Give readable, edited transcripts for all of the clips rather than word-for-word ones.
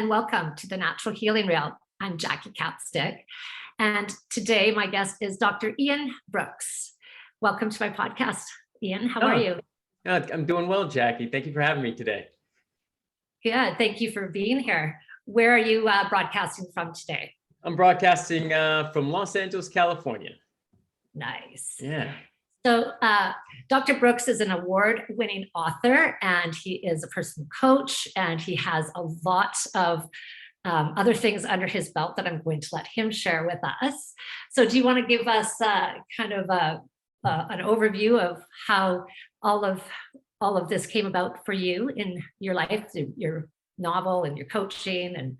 and welcome to the Natural Healing Rail. I'm Jackie Capstick, and today my guest is Dr. Ian Brooks. Welcome to my podcast, Ian. How are you? I'm doing well, Jackie. Thank you for having me today. Good. Thank you for being here. Where are you broadcasting from today? I'm broadcasting from Los Angeles, California. Nice. Yeah. So Dr. Brooks is an award-winning author, and he is a personal coach, and he has a lot of other things under his belt that I'm going to let him share with us. So do you want to give us kind of an overview of how all of this came about for you in your life, your novel and your coaching? And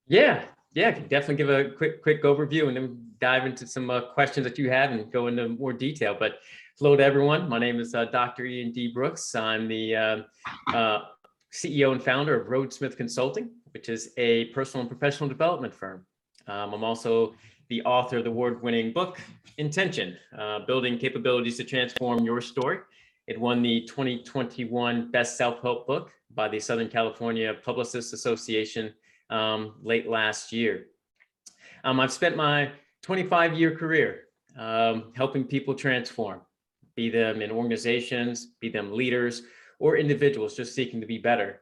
Yeah, I can definitely give a quick overview and then dive into some questions that you have and go into more detail. But hello to everyone. My name is Dr. Ian D. Brooks. I'm the CEO and founder of Rhodes Smith Consulting, which is a personal and professional development firm. I'm also the author of the award-winning book, Intention, Building Capabilities to Transform Your Story. It won the 2021 Best Self-Help Book by the Southern California Publicists Association late last year. I've spent my 25-year career helping people transform, be them in organizations, be them leaders, or individuals just seeking to be better.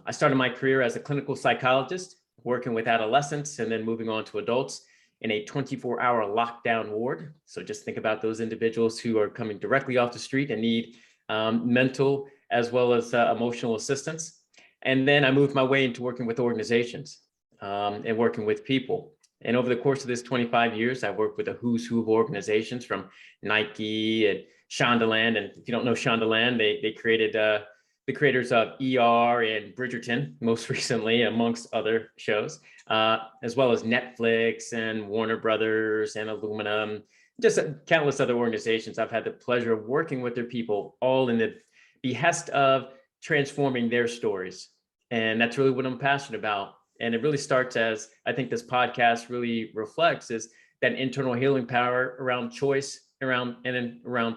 I started my career as a clinical psychologist, working with adolescents and then moving on to adults in a 24-hour lockdown ward. So just think about those individuals who are coming directly off the street and need mental as well as emotional assistance. And then I moved my way into working with organizations and working with people. And over the course of this 25 years, I've worked with a who's who of organizations from Nike and Shondaland. And if you don't know Shondaland, they created the creators of ER and Bridgerton, most recently, amongst other shows, as well as Netflix and Warner Brothers and Aluminum, just countless other organizations. I've had the pleasure of working with their people, all in the behest of transforming their stories. And that's really what I'm passionate about. And it really starts, as I think this podcast really reflects, is that internal healing power around choice, around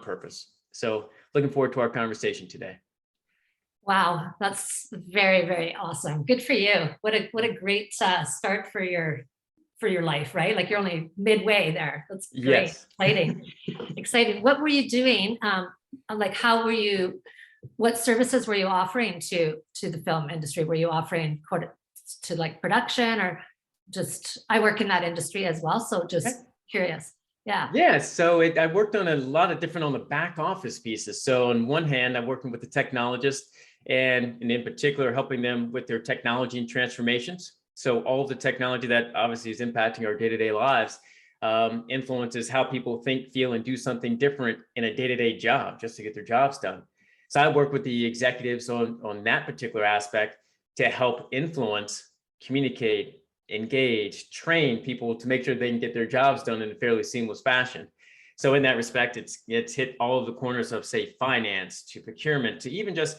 purpose. So looking forward to our conversation today. wow, that's very, very awesome. Good for you. What a great start for your life, right? Like you're only midway there. That's great. Yes. Exciting. What were you doing? Like what services were you offering to the film industry? Were you offering to like production, or just, I work in that industry as well, so just curious. Yeah. So I worked on a lot of different on the back office pieces. So on one hand, I'm working with the technologists and in particular helping them with their technology and transformations. So all of the technology that obviously is impacting our day-to-day lives influences how people think, feel, and do something different in a day-to-day job just to get their jobs done. So I work with the executives on that particular aspect to help influence, communicate, engage, train people to make sure they can get their jobs done in a fairly seamless fashion. So in that respect, it's hit all of the corners of, say, finance to procurement to even just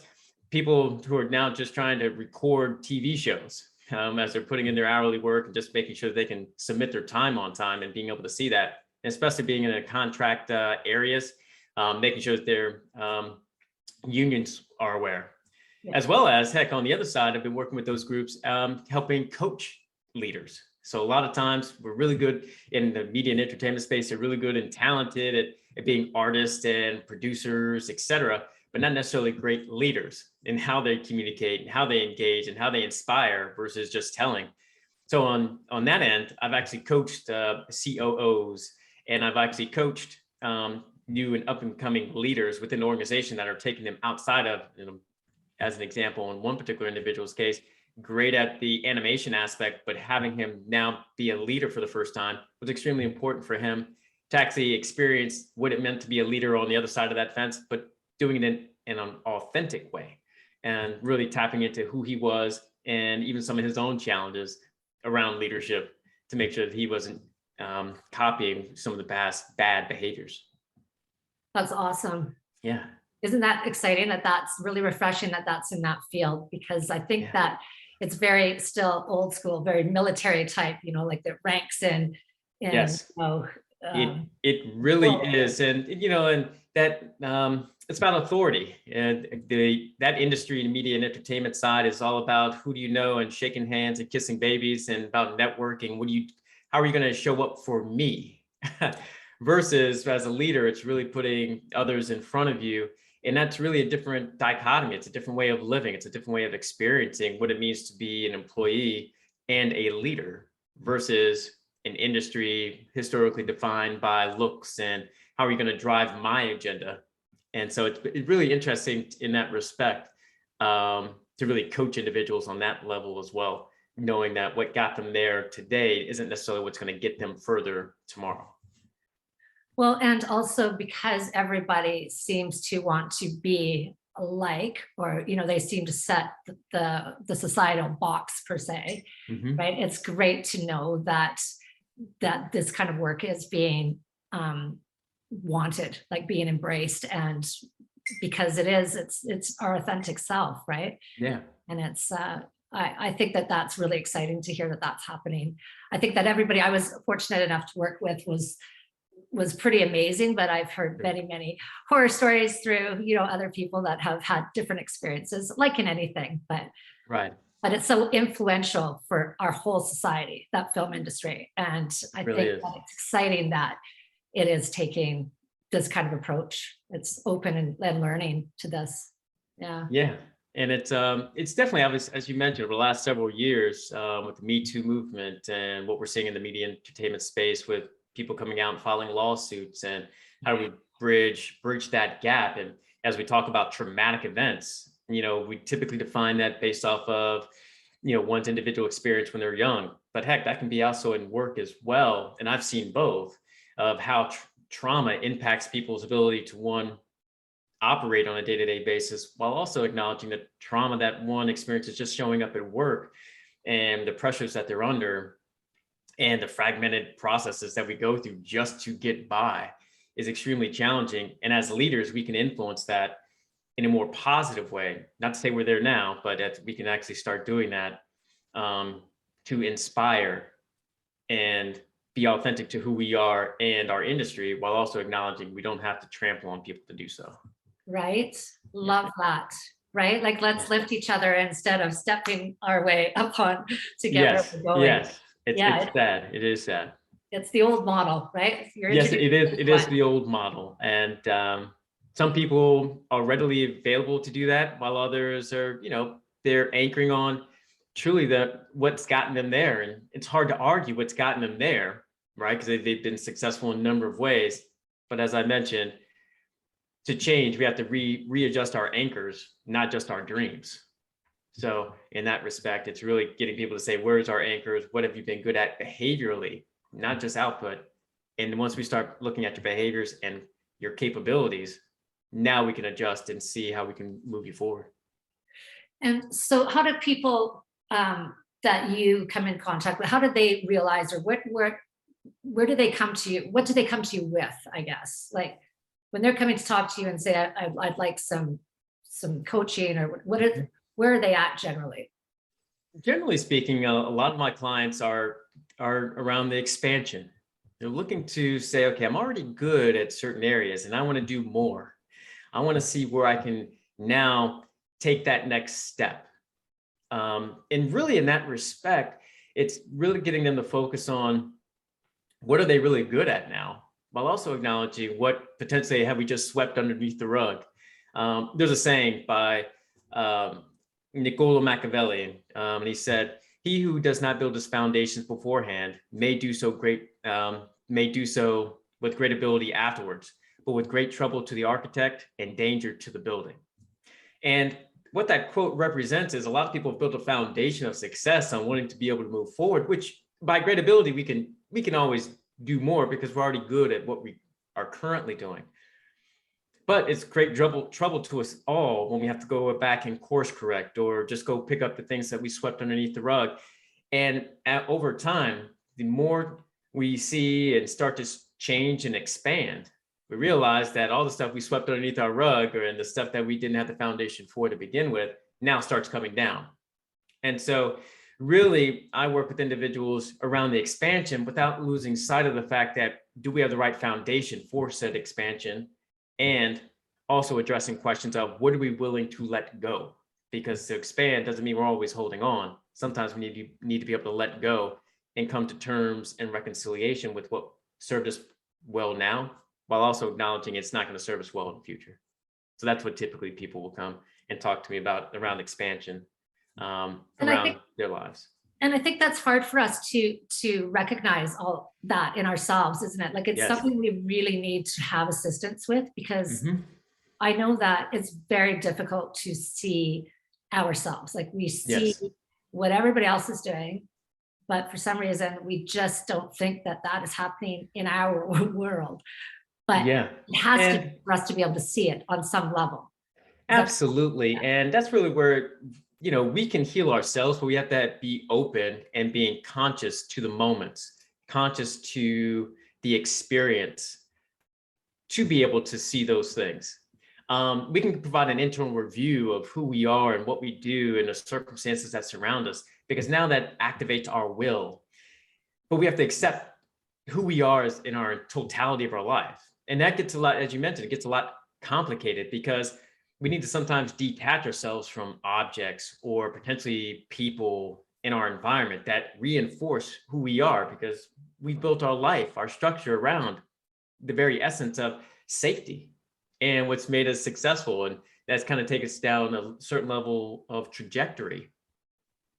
people who are now just trying to record TV shows as they're putting in their hourly work and just making sure they can submit their time on time and being able to see that, and especially being in a contract areas, making sure that their unions are aware. Yeah. As well as, heck, on the other side, I've been working with those groups, helping coach leaders. So a lot of times we're really good in the media and entertainment space. They're really good and talented at being artists and producers, et cetera, but not necessarily great leaders in how they communicate and how they engage and how they inspire versus just telling. So on that end, I've actually coached COOs, and I've actually coached new and up and coming leaders within the organization that are taking them outside of, as an example, in one particular individual's case, great at the animation aspect, but having him now be a leader for the first time was extremely important for him to actually experience what it meant to be a leader on the other side of that fence, but doing it in an authentic way and really tapping into who he was and even some of his own challenges around leadership to make sure that he wasn't copying some of the past bad behaviors. That's awesome. Yeah. Isn't that exciting that that's really refreshing that that's in that field? Because I think that it's very still old school, very military type, like the ranks in yes. It really is. And, and that it's about authority. And that industry, the media and entertainment side, is all about who do you know and shaking hands and kissing babies, and about networking. How are you going to show up for me? Versus as a leader, it's really putting others in front of you. And that's really a different dichotomy. It's a different way of living. It's a different way of experiencing what it means to be an employee and a leader versus an industry historically defined by looks and how are you going to drive my agenda. And so it's really interesting in that respect, to really coach individuals on that level as well, knowing that what got them there today isn't necessarily what's going to get them further tomorrow. Well, and also because everybody seems to want to be alike, or, they seem to set the societal box per se, right? It's great to know that this kind of work is being wanted, like being embraced, and because it's our authentic self, right? Yeah. And it's I think that's really exciting to hear that that's happening. I think that everybody I was fortunate enough to work with was pretty amazing, but I've heard many horror stories through other people that have had different experiences, like in anything, but it's so influential for our whole society, that film industry. And I think that it's exciting that it is taking this kind of approach. It's open and learning to this. Yeah. And it's definitely obvious, as you mentioned, over the last several years, with the Me Too movement and what we're seeing in the media and entertainment space, with people coming out and filing lawsuits, and how do we bridge that gap. And as we talk about traumatic events, we typically define that based off of one's individual experience when they're young, but heck, that can be also in work as well. And I've seen both of how trauma impacts people's ability to operate on a day-to-day basis, while also acknowledging the trauma that one experiences just showing up at work, and the pressures that they're under, and the fragmented processes that we go through just to get by is extremely challenging. And as leaders, we can influence that in a more positive way. Not to say we're there now, but that we can actually start doing that, to inspire and be authentic to who we are and our industry, while also acknowledging we don't have to trample on people to do so. Right. Love that. Right. Like, let's lift each other instead of stepping our way up on together. Yes. It's sad. It is sad. It's the old model, right? Yes, it is. It is the old model. And some people are readily available to do that, while others are, they're anchoring on truly what's gotten them there. And it's hard to argue what's gotten them there, right? Because they've been successful in a number of ways. But as I mentioned, to change, we have to readjust our anchors, not just our dreams. So in that respect, it's really getting people to say, where's our anchors? What have you been good at behaviorally, not just output? And once we start looking at your behaviors and your capabilities, now we can adjust and see how we can move you forward. And so how do people that you come in contact with, how do they realize, or where do they come to you? What do they come to you with, I guess? Like, when they're coming to talk to you and say, I'd like some coaching, or where are they at generally? Generally speaking, a lot of my clients are around the expansion. They're looking to say, okay, I'm already good at certain areas and I want to do more. I want to see where I can now take that next step. And really, in that respect, it's really getting them to focus on what are they really good at now, while also acknowledging what potentially have we just swept underneath the rug. There's a saying by Niccolo Machiavelli, and he said, "He who does not build his foundations beforehand may do so with great ability afterwards, but with great trouble to the architect and danger to the building." And what that quote represents is a lot of people have built a foundation of success on wanting to be able to move forward, which by great ability we can always do more because we're already good at what we are currently doing. But it's great trouble to us all when we have to go back and course correct, or just go pick up the things that we swept underneath the rug. And over time, the more we see and start to change and expand, we realize that all the stuff we swept underneath our rug, and the stuff that we didn't have the foundation for to begin with, now starts coming down. And so really, I work with individuals around the expansion without losing sight of the fact that, do we have the right foundation for said expansion? And also addressing questions of what are we willing to let go? Because to expand doesn't mean we're always holding on. Sometimes we need to be able to let go and come to terms and reconciliation with what served us well now, while also acknowledging it's not going to serve us well in the future. So that's what typically people will come and talk to me about around expansion, around their lives. And I think that's hard for us to recognize all that in ourselves, isn't it? Like, it's something we really need to have assistance with, because I know that it's very difficult to see ourselves. Like, we see what everybody else is doing, but for some reason we just don't think that that is happening in our world. But it has to be for us to be able to see it on some level. Absolutely. And that's really where, we can heal ourselves, but we have to be open and being conscious to the moments, conscious to the experience, to be able to see those things. We can provide an internal review of who we are and what we do and the circumstances that surround us, because now that activates our will. But we have to accept who we are in our totality of our life. And that gets a lot, as you mentioned, it gets a lot complicated, because we need to sometimes detach ourselves from objects or potentially people in our environment that reinforce who we are, because we built our life, our structure around the very essence of safety and what's made us successful. And that's kind of taken us down a certain level of trajectory.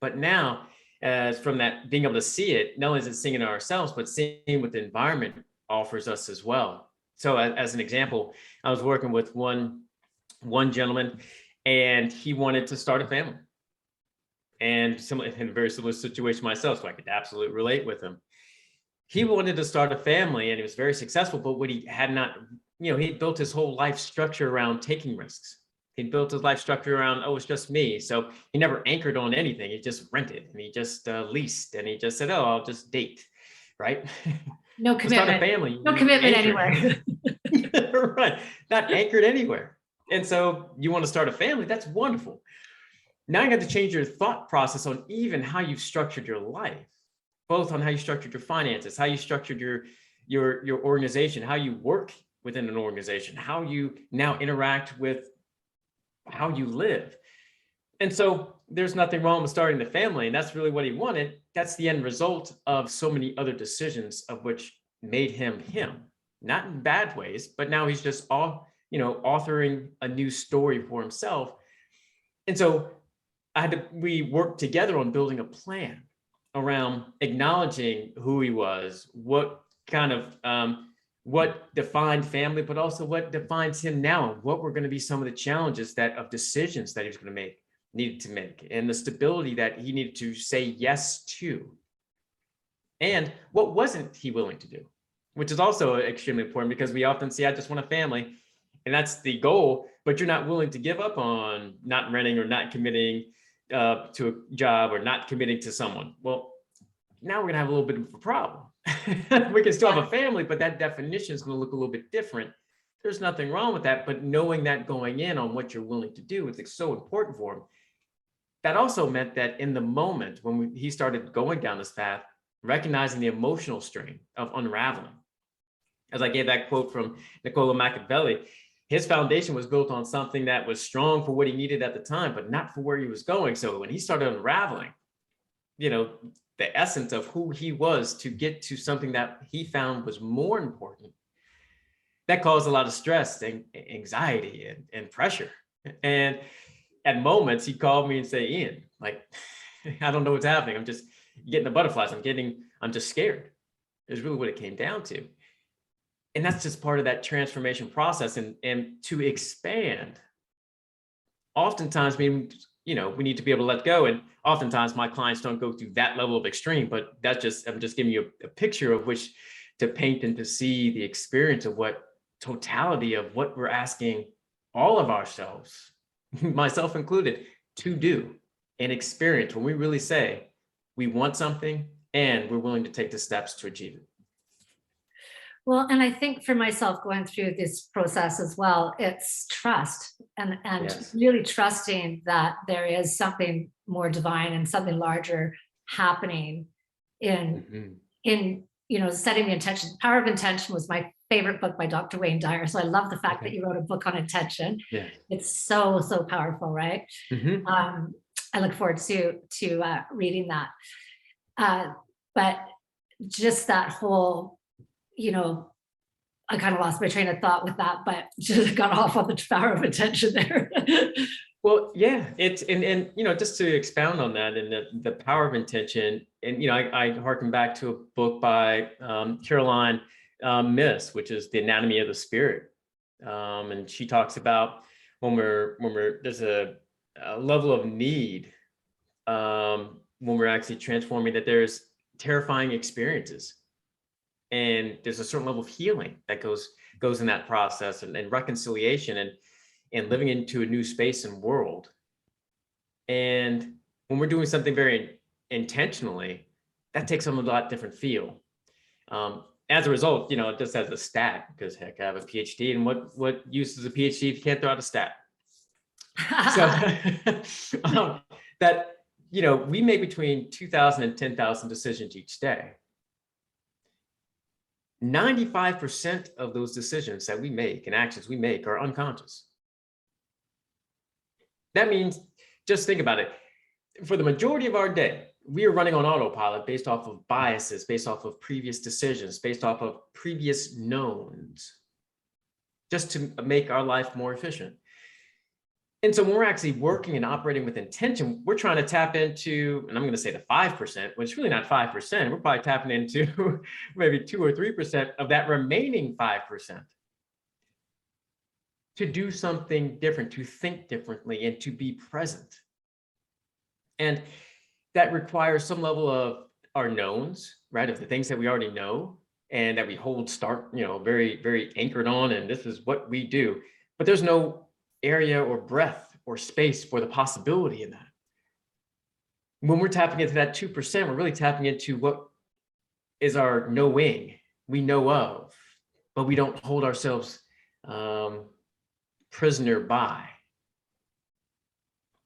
But now, as from that being able to see it, not only is it seeing it ourselves, but seeing what the environment offers us as well. So as an example, I was working with one gentleman, and he wanted to start a family. And in a very similar situation myself, so I could absolutely relate with him. He wanted to start a family, and he was very successful, but what he had not, he built his whole life structure around taking risks. He built his life structure around, oh, it's just me. So he never anchored on anything. He just rented, and he just leased, and he just said, oh, I'll just date, right? No commitment. Start a family. No commitment anywhere. Right. Not anchored anywhere. And so you want to start a family, that's wonderful. Now you got to change your thought process on even how you've structured your life, both on how you structured your finances, how you structured your organization, how you work within an organization, how you now interact with how you live. And so there's nothing wrong with starting the family, and that's really what he wanted. That's the end result of so many other decisions of which made him, not in bad ways, but now he's just authoring a new story for himself. And so we worked together on building a plan around acknowledging who he was, what kind of, what defined family, but also what defines him now, and what were going to be some of the challenges of decisions that he was going to needed to make, and the stability that he needed to say yes to. And what wasn't he willing to do, which is also extremely important, because we often see, I just want a family, and that's the goal, but you're not willing to give up on not renting or not committing to a job or not committing to someone. Well, now we're going to have a little bit of a problem. We can still have a family, but that definition is going to look a little bit different. There's nothing wrong with that, but knowing that going in on what you're willing to do is so important for him. That also meant that in the moment when he started going down this path, recognizing the emotional strain of unraveling. As I gave that quote from Niccolo Machiavelli, his foundation was built on something that was strong for what he needed at the time, but not for where he was going. So when he started unraveling, the essence of who he was to get to something that he found was more important, that caused a lot of stress and anxiety and pressure. And at moments, he'd call me and say, Ian, like, I don't know what's happening. I'm just getting the butterflies. I'm just scared. Is really what it came down to. And that's just part of that transformation process. And to expand, oftentimes, we need to be able to let go. And oftentimes my clients don't go through that level of extreme, but I'm just giving you a picture of which to paint and to see the experience of what totality of what we're asking all of ourselves, myself included, to do and experience when we really say we want something and we're willing to take the steps to achieve it. Well, and I think for myself going through this process as well, it's trust and really trusting that there is something more divine and something larger happening in setting the intention. Power of intention was my favorite book by Dr. Wayne Dyer. So I love the fact that you wrote a book on intention. Yeah. It's so, so powerful, right? I look forward to reading that. But just that whole, I kind of lost my train of thought with that, but just got off on the power of attention there. Well, yeah, it's and just to expound on that and the power of intention, and I harken back to a book by Caroline Myss, which is The Anatomy of the Spirit, and she talks about when there's a level of need when we're actually transforming, that there's terrifying experiences, and there's a certain level of healing that goes in that process, and reconciliation and living into a new space and world. And when we're doing something very intentionally, that takes on a lot different feel. As a result, just as a stat, because heck, I have a PhD, and what use is a PhD if you can't throw out a stat? So that, we make between 2,000 and 10,000 decisions each day. 95% of those decisions that we make and actions we make are unconscious. That means, just think about it. For the majority of our day, we are running on autopilot based off of biases, based off of previous decisions, based off of previous knowns, just to make our life more efficient. And so when we're actually working and operating with intention, we're trying to tap into, and I'm going to say the 5%, which is really not 5%. We're probably tapping into maybe 2 or 3% of that remaining 5%. To do something different, to think differently, and to be present. And that requires some level of our knowns, right? Of the things that we already know and that we hold very, very anchored on, and this is what we do. But there's no area or breadth or space for the possibility in that. When we're tapping into that 2%, we're really tapping into what is our knowing, we know of, but we don't hold ourselves prisoner by.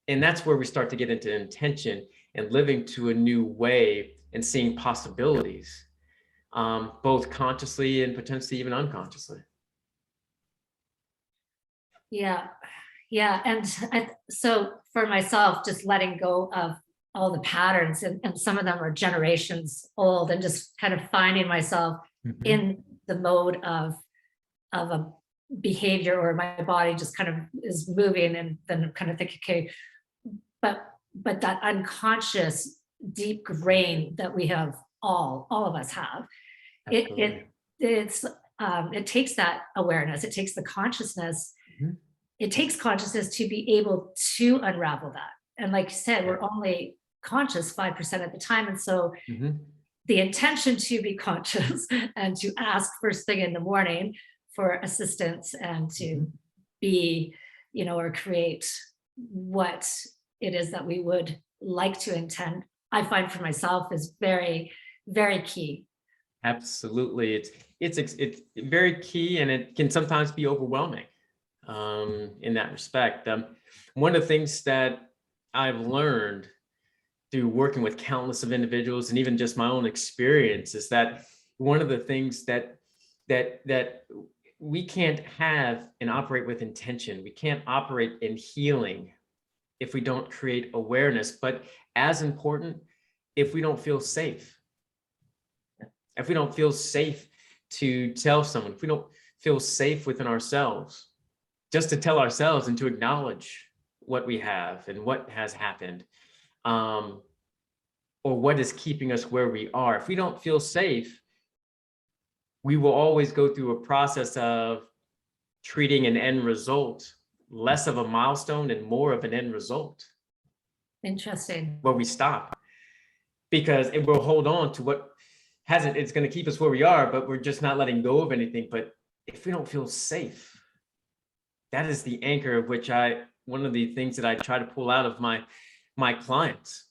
And that's where we start to get into intention and living to a new way and seeing possibilities, both consciously and potentially even unconsciously. Yeah. And so for myself, just letting go of all the patterns, and some of them are generations old, and just kind of finding myself in the mode of a behavior, or my body just kind of is moving, and then kind of think, okay, but that unconscious deep brain that we have, all of us have, it takes that awareness, it takes the consciousness, it takes consciousness to be able to unravel that. And like you said, we're only conscious 5% at the time, and so the intention to be conscious and to ask first thing in the morning for assistance, and to be, or create what it is that we would like to intend, I find for myself is very, very key. Absolutely. It's very key, and it can sometimes be overwhelming in that respect. One of the things that I've learned through working with countless of individuals, and even just my own experience, is that one of the things that we can't have and operate with intention, we can't operate in healing if we don't create awareness. But as important, if we don't feel safe, if we don't feel safe to tell someone, if we don't feel safe within ourselves, just to tell ourselves and to acknowledge what we have and what has happened, or what is keeping us where we are. If we don't feel safe, we will always go through a process of treating an end result less of a milestone and more of an end result. Interesting. Where we stop, because it will hold on to what hasn't, it's going to keep us where we are, but we're just not letting go of anything. But if we don't feel safe, that is the anchor of which one of the things that I try to pull out of my clients,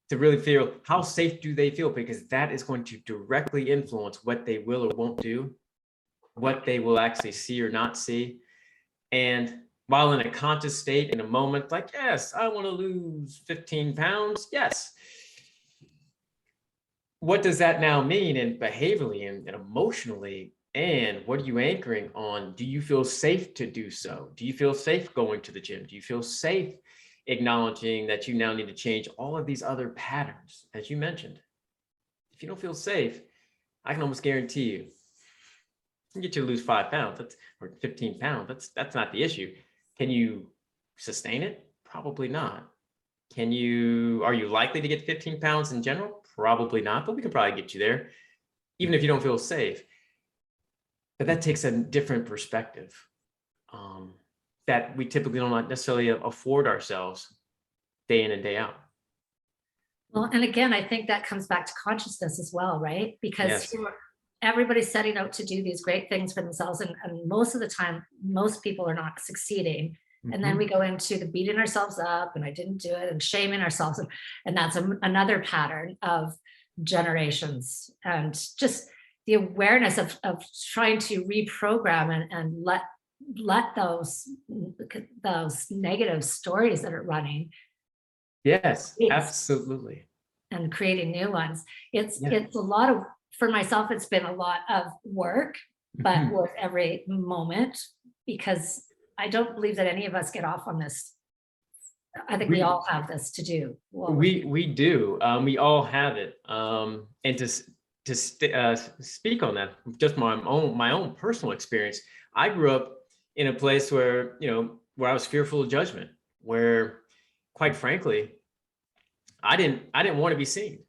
to really feel how safe do they feel, because that is going to directly influence what they will or won't do, what they will actually see or not see. And while in a conscious state, in a moment, like, yes, I want to lose 15 pounds. Yes. What does that now mean? And behaviorally and emotionally And what are you anchoring on? Do you feel safe to do so? Do you feel safe going to the gym? Do you feel safe acknowledging that you now need to change all of these other patterns, as you mentioned? If you don't feel safe, I can almost guarantee you can get you to lose 5 pounds or 15 pounds. That's not the issue. Can you sustain it? Probably not. Are you likely to get 15 pounds in general? Probably not, but we can probably get you there, even if you don't feel safe. But that takes a different perspective that we typically don't necessarily afford ourselves day in and day out. Well, and again, I think that comes back to consciousness as well, right? Because Yes. everybody's setting out to do these great things for themselves. And most of the time, most people are not succeeding. And then we go into the beating ourselves up and I didn't do it and shaming ourselves. And that's another pattern of generations, and just the awareness of trying to reprogram and let those negative stories that are running. Yes, absolutely. And creating new ones. It's Yeah. a lot of, for myself, it's been a lot of work, but worth every moment, because I don't believe that any of us get off on this. I think we all have this to do. We do. We all have it. And to speak on that, just my own personal experience. I grew up in a place where I was fearful of judgment, where, quite frankly, I didn't want to be seen.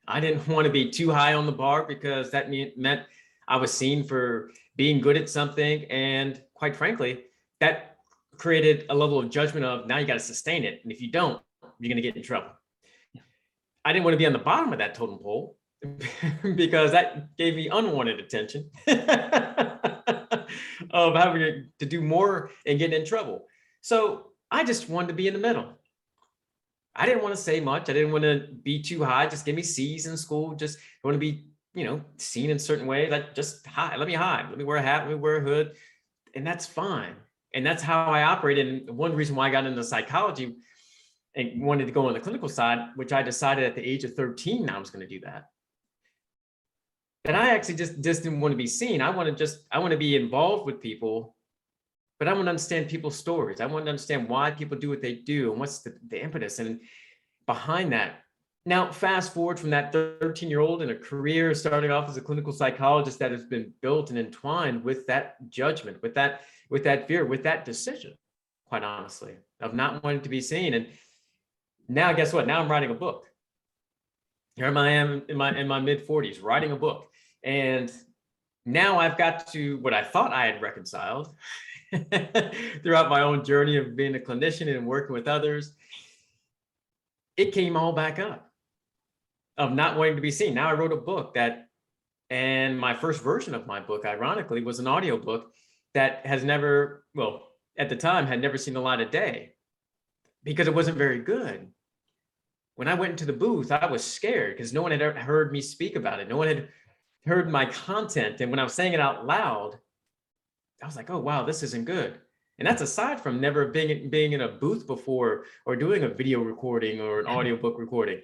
I didn't want to be too high on the bar, because that meant I was seen for being good at something, and quite frankly, that created a level of judgment of, now you got to sustain it, and if you don't, you're going to get in trouble. I didn't want to be on the bottom of that totem pole, because that gave me unwanted attention of having to do more and getting in trouble. So I just wanted to be in the middle. I didn't want to say much. I didn't want to be too high. Just give me C's in school. Just want to be, seen in certain ways. Like, just hide. Let me hide. Let me wear a hat. Let me wear a hood. And that's fine. And that's how I operated. And one reason why I got into psychology and wanted to go on the clinical side, which I decided at the age of 13, I was going to do that. And I actually just didn't want to be seen. I want to be involved with people, but I want to understand people's stories. I want to understand why people do what they do and what's the impetus and behind that. Now, fast forward from that 13-year-old in a career starting off as a clinical psychologist that has been built and entwined with that judgment, with that fear, with that decision, quite honestly, of not wanting to be seen. And now, guess what? Now I'm writing a book. Here I am in my mid 40s, writing a book. And now I've got to what I thought I had reconciled throughout my own journey of being a clinician and working with others. It came all back up of not wanting to be seen. Now I wrote a book and my first version of my book, ironically, was an audiobook that has never, well, at the time had never seen the light of day because it wasn't very good. When I went into the booth, I was scared because no one had ever heard me speak about it. No one had heard my content. And when I was saying it out loud, I was like, oh, wow, this isn't good. And that's aside from never being in a booth before or doing a video recording or an audiobook recording.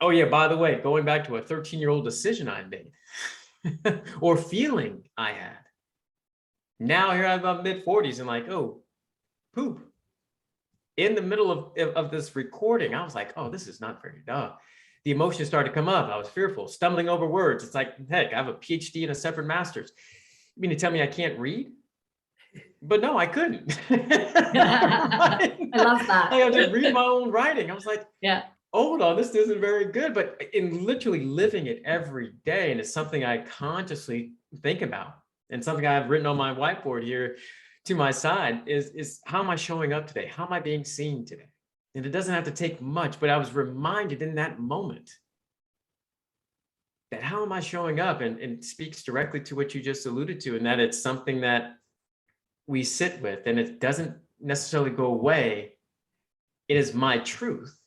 Oh, yeah, by the way, going back to a 13-year-old decision I made or feeling I had. Now here I'm about mid 40s and like, oh, poop. In the middle of this recording, I was like, oh, this is not very The emotions started to come up. I was fearful, stumbling over words. It's like, heck, I have a PhD and a separate master's. You mean to tell me I can't read? But no, I couldn't. I love that. I just read my own writing. I was like, yeah. Hold on, this isn't very good. But in literally living it every day, and it's something I consciously think about, and something I've written on my whiteboard here to my side is how am I showing up today? How am I being seen today? And it doesn't have to take much, but I was reminded in that moment that how am I showing up, and speaks directly to what you just alluded to, and that it's something that we sit with and it doesn't necessarily go away. It is my truth.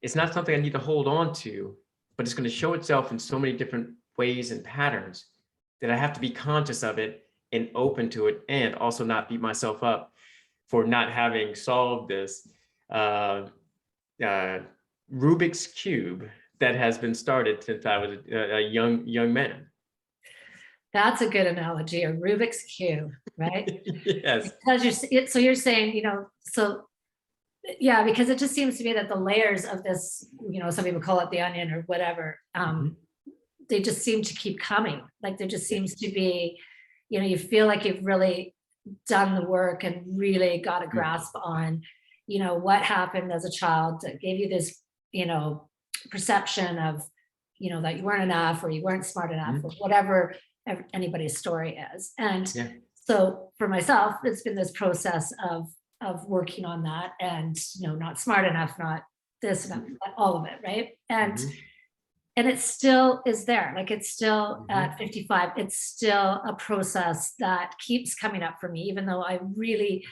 It's not something I need to hold on to, but it's going to show itself in so many different ways and patterns that I have to be conscious of it and open to it, and also not beat myself up for not having solved this Rubik's Cube that has been started since I was a young man. That's a good analogy, a Rubik's Cube, right? Yes. Because so you're saying, so yeah, because it just seems to me that the layers of this, some people call it the onion or whatever, Mhm. they just seem to keep coming. Like there just Yes. seems to be, you feel like you've really done the work and really got a Mm. grasp on, what happened as a child that gave you this, you know, perception of, that you weren't enough or you weren't smart enough or Mhm. whatever anybody's story is. And Yeah. so for myself, it's been this process of working on that and, not smart enough, not this, not all of it, right? Mhm. And it still is there. Like it's still Mhm. at 55, it's still a process that keeps coming up for me, even though I really,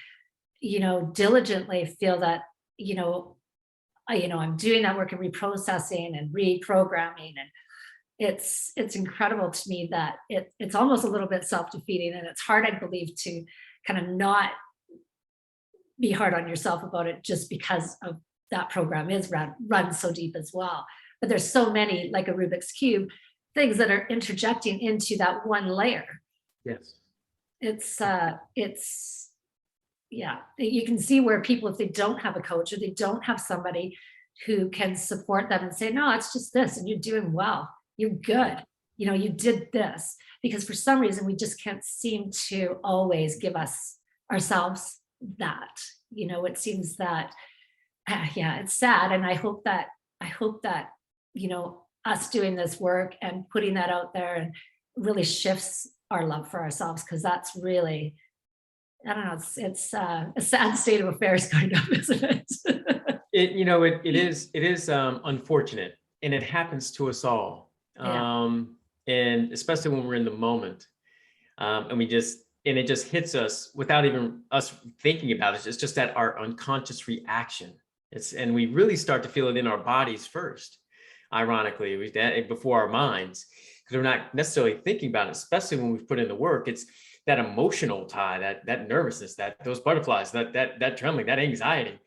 diligently feel that, I'm doing that work and reprocessing and reprogramming. And it's incredible to me that it's almost a little bit self-defeating. And it's hard, I believe, to kind of not be hard on yourself about it just because of that program is run so deep as well. But there's so many, like a Rubik's Cube, things that are interjecting into that one layer. Yes. It's yeah, you can see where people, if they don't have a coach or they don't have somebody who can support them and say, no, it's just this, and you're doing well, you're good, you did this, because for some reason we just can't seem to always give us ourselves that. It seems that yeah, it's sad. And I hope that, us doing this work and putting that out there and really shifts our love for ourselves. Cause that's really, I don't know, it's a sad state of affairs kind of, isn't it? It is unfortunate, and it happens to us all. Yeah, And especially when we're in the moment, and it just hits us without even us thinking about it. It's just that our unconscious reaction. And we really start to feel it in our bodies first. Ironically, before our minds, because we're not necessarily thinking about it, especially when we've put in the work. It's that emotional tie, that nervousness, those butterflies, that trembling, that anxiety,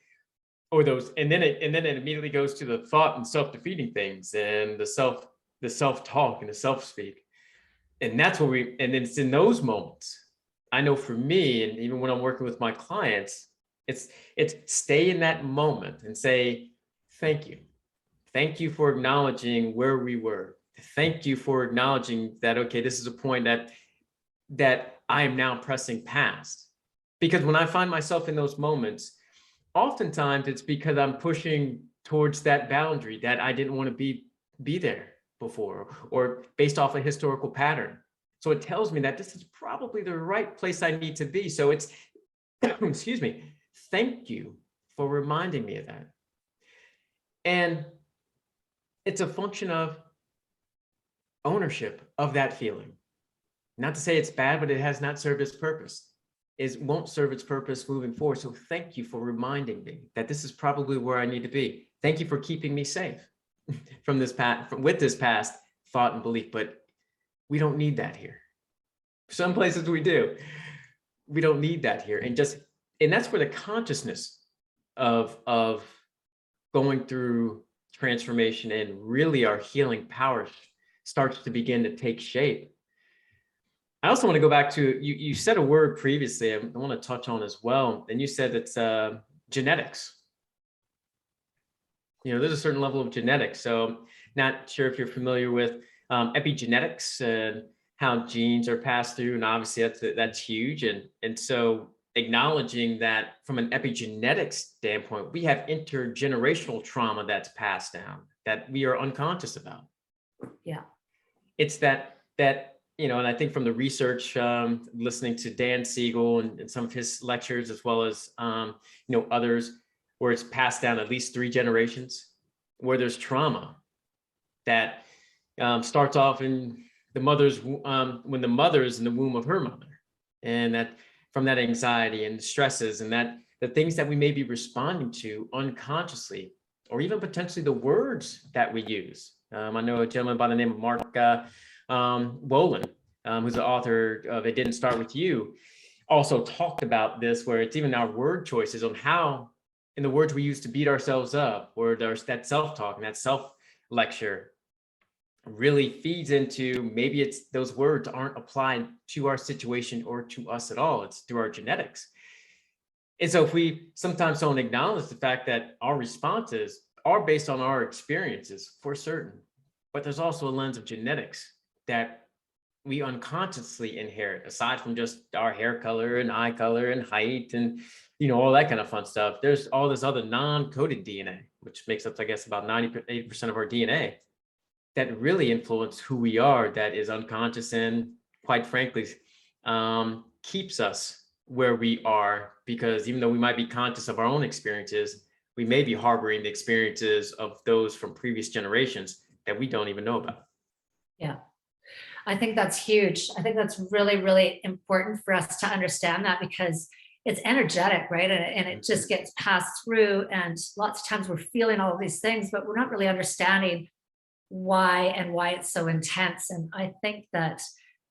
or those, and then it immediately goes to the thought and self-defeating things, and the self-talk and the self-speak. And that's where and then it's in those moments, I know for me, and even when I'm working with my clients, it's stay in that moment and say, thank you. Thank you for acknowledging where we were. Thank you for acknowledging that, okay, this is a point that I am now pressing past. Because when I find myself in those moments, oftentimes it's because I'm pushing towards that boundary that I didn't want to be there before, or based off a historical pattern. So it tells me that this is probably the right place I need to be. So it's, excuse me, thank you for reminding me of that. And it's a function of ownership of that feeling. Not to say it's bad, but it has not served its purpose. It won't serve its purpose moving forward. So thank you for reminding me that this is probably where I need to be. Thank you for keeping me safe from this with this past thought and belief. But we don't need that here. Some places we do. We don't need that here. And that's where the consciousness of going through transformation and really our healing power starts to begin to take shape. I also want to go back to you said a word previously I want to touch on as well. And you said it's genetics. There's a certain level of genetics. So not sure if you're familiar with epigenetics and how genes are passed through. And obviously that's huge. And so acknowledging that from an epigenetic standpoint, we have intergenerational trauma that's passed down that we are unconscious about. yeah, It's that and I think from the research, listening to Dan Siegel and some of his lectures, as well as others, where it's passed down at least 3 generations, where there's trauma that starts off in the mother's when the mother is in the womb of her mother, and that from that anxiety and stresses and that the things that we may be responding to unconsciously, or even potentially the words that we use. I know a gentleman by the name of Mark Boland, who's the author of It Didn't Start With You, also talked about this, where it's even our word choices on how, in the words we use to beat ourselves up, or there's that self-talk and that self-lecture, really feeds into, maybe it's those words aren't applied to our situation or to us at all. It's through our genetics. And so if we sometimes don't acknowledge the fact that our responses are based on our experiences for certain, but there's also a lens of genetics that we unconsciously inherit, aside from just our hair color and eye color and height and, all that kind of fun stuff. There's all this other non-coded DNA, which makes up, I guess, about 98% of our DNA, that really influence who we are, that is unconscious and, quite frankly, keeps us where we are. Because even though we might be conscious of our own experiences, we may be harboring the experiences of those from previous generations that we don't even know about. Yeah. I think that's huge. I think that's really, really important for us to understand that, because it's energetic, right? And it just gets passed through. And lots of times we're feeling all of these things, but we're not really understanding why it's so intense. And I think that